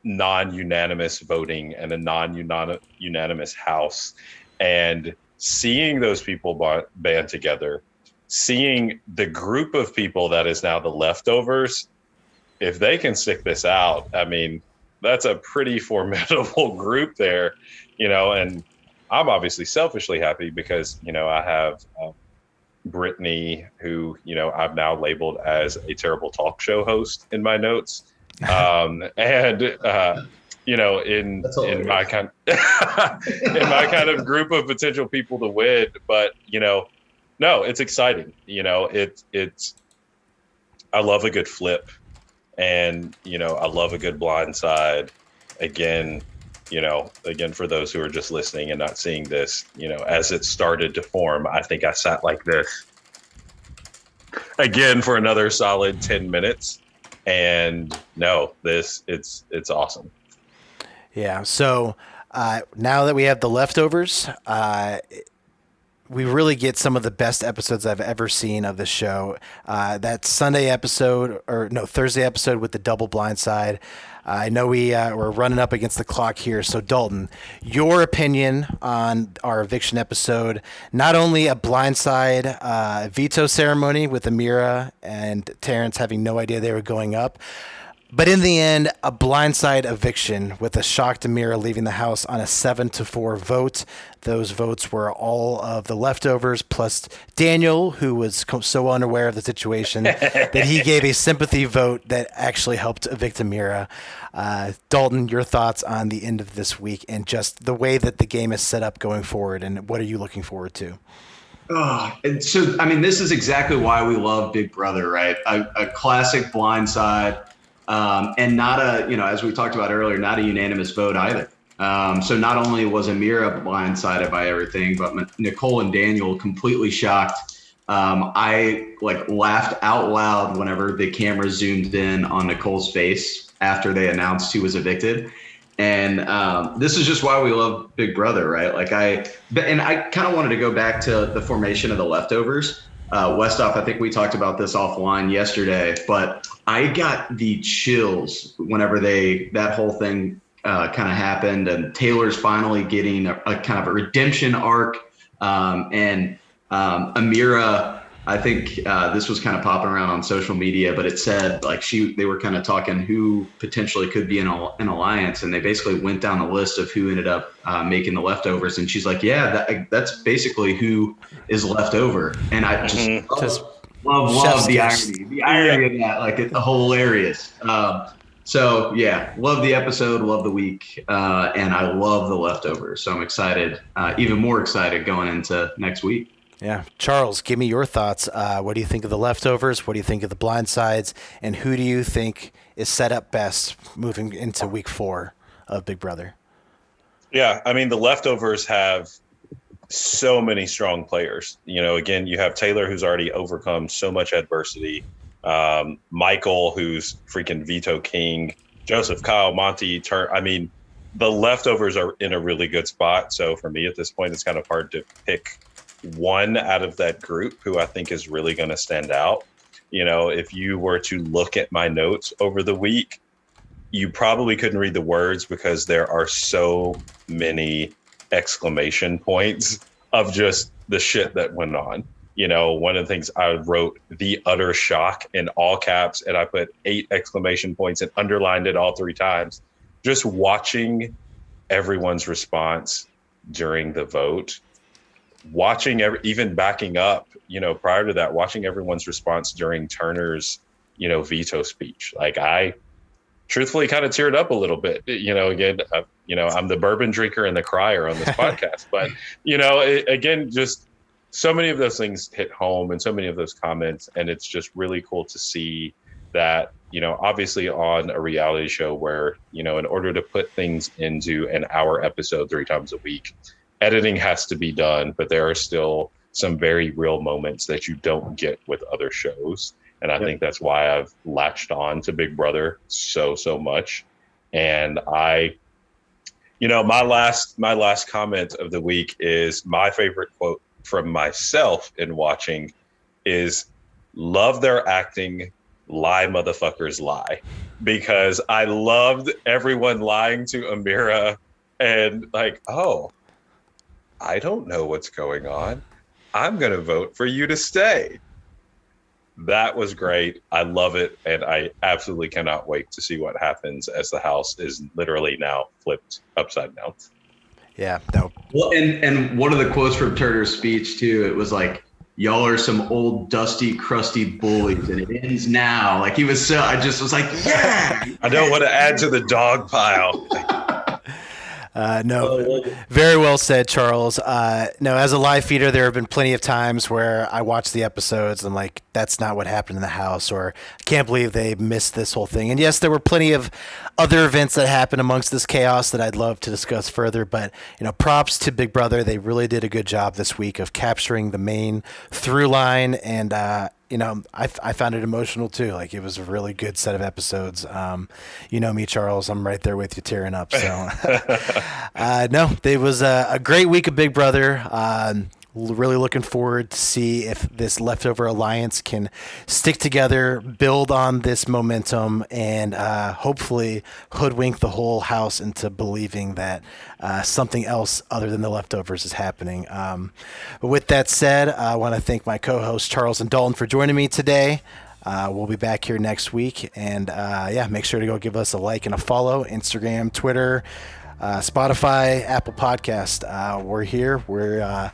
non-unanimous voting and a non-unanimous house, and seeing those people band together, seeing the group of people that is now the leftovers, if they can stick this out, I mean, that's a pretty formidable group there, and I'm obviously selfishly happy because, I have Brittany, who, I've now labeled as a terrible talk show host in my notes. In my kind in my kind of group of potential people to win, but no, it's exciting. It's I love a good flip, and I love a good blindside. Again, for those who are just listening and not seeing this, as it started to form, I think I sat like this again for another solid 10 minutes. And no, it's awesome. Yeah. So now that we have the leftovers, we really get some of the best episodes I've ever seen of the show. That Thursday episode with the double blindside. I know we're running up against the clock here. So Dalton, your opinion on our eviction episode, not only a blindside veto ceremony with Amira and Terrence having no idea they were going up, but in the end, a blindside eviction with a shocked Amira leaving the house on a 7-4 vote. Those votes were all of the leftovers, plus Daniel, who was so unaware of the situation that he gave a sympathy vote that actually helped evict Amira. Dalton, your thoughts on the end of this week and just the way that the game is set up going forward, and what are you looking forward to? And so, I mean, this is exactly why we love Big Brother, right? A classic blindside. And not as we talked about earlier, not a unanimous vote either. So not only was Amira blindsided by everything, but Nicole and Daniel completely shocked. I laughed out loud whenever the camera zoomed in on Nicole's face after they announced he was evicted. And this is just why we love Big Brother, right? I kind of wanted to go back to the formation of the leftovers. Westhoff, I think we talked about this offline yesterday, but I got the chills whenever that whole thing kind of happened, and Taylor's finally getting a kind of a redemption arc. And Amira, I think this was kind of popping around on social media, but it said they were kind of talking who potentially could be in an alliance, and they basically went down the list of who ended up making the leftovers, and she's like, yeah, that's basically who is left over. And I just love the irony of that. It's hilarious. So yeah, love the episode, love the week, and I love the leftovers. So I'm excited, even more excited going into next week. Yeah. Charles, give me your thoughts. What do you think of the leftovers? What do you think of the blindsides? And who do you think is set up best moving into week 4 of Big Brother? Yeah. I mean, the leftovers have so many strong players. Again, you have Taylor, who's already overcome so much adversity. Michael, who's freaking veto king. Joesph, Kyle, Monty, I mean, the leftovers are in a really good spot. So for me at this point, it's kind of hard to pick one out of that group who I think is really going to stand out. If you were to look at my notes over the week, you probably couldn't read the words because there are so many exclamation points of just the shit that went on. One of the things I wrote, the utter shock, in all caps, and I put 8 exclamation points and underlined it all 3 times. Just watching everyone's response during the vote, watching even backing up, prior to that, watching everyone's response during Turner's, veto speech. I truthfully kind of teared up a little bit, again, I'm the bourbon drinker and the crier on this podcast, but, again, just so many of those things hit home and so many of those comments. And it's just really cool to see that, obviously on a reality show where, in order to put things into an hour episode 3 times a week, editing has to be done, but there are still some very real moments that you don't get with other shows. And I think that's why I've latched on to Big Brother so much. And my last comment of the week is my favorite quote from myself in watching is, love their acting, lie motherfuckers lie, because I loved everyone lying to Amira and like, oh, I don't know what's going on. I'm going to vote for you to stay. That was great. I love it. And I absolutely cannot wait to see what happens as the house is literally now flipped upside down. Yeah. No. Well, and one of the quotes from Turner's speech too, it was like, y'all are some old, dusty, crusty bullies, and it ends now. Like, he was so, I just was like, yeah. I don't want to add to the dog pile. No, very well said, Charles. No, as a live feeder, there have been plenty of times where I watch the episodes and I'm like, that's not what happened in the house, or I can't believe they missed this whole thing. And yes, there were plenty of other events that happened amongst this chaos that I'd love to discuss further. But, props to Big Brother. They really did a good job this week of capturing the main through line. And, I found it emotional too. Like, it was a really good set of episodes. You know me, Charles. I'm right there with you, tearing up. So, no, it was a great week of Big Brother. Really looking forward to see if this leftover alliance can stick together, build on this momentum, and hopefully hoodwink the whole house into believing that something else other than the leftovers is happening. But with that said, I want to thank my co-hosts Charles and Dalton for joining me today. We'll be back here next week, and make sure to go give us a like and a follow. Instagram, Twitter, Spotify, Apple Podcast. We're here. We're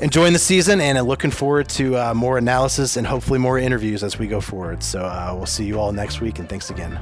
enjoying the season and looking forward to more analysis and hopefully more interviews as we go forward. So we'll see you all next week, and thanks again.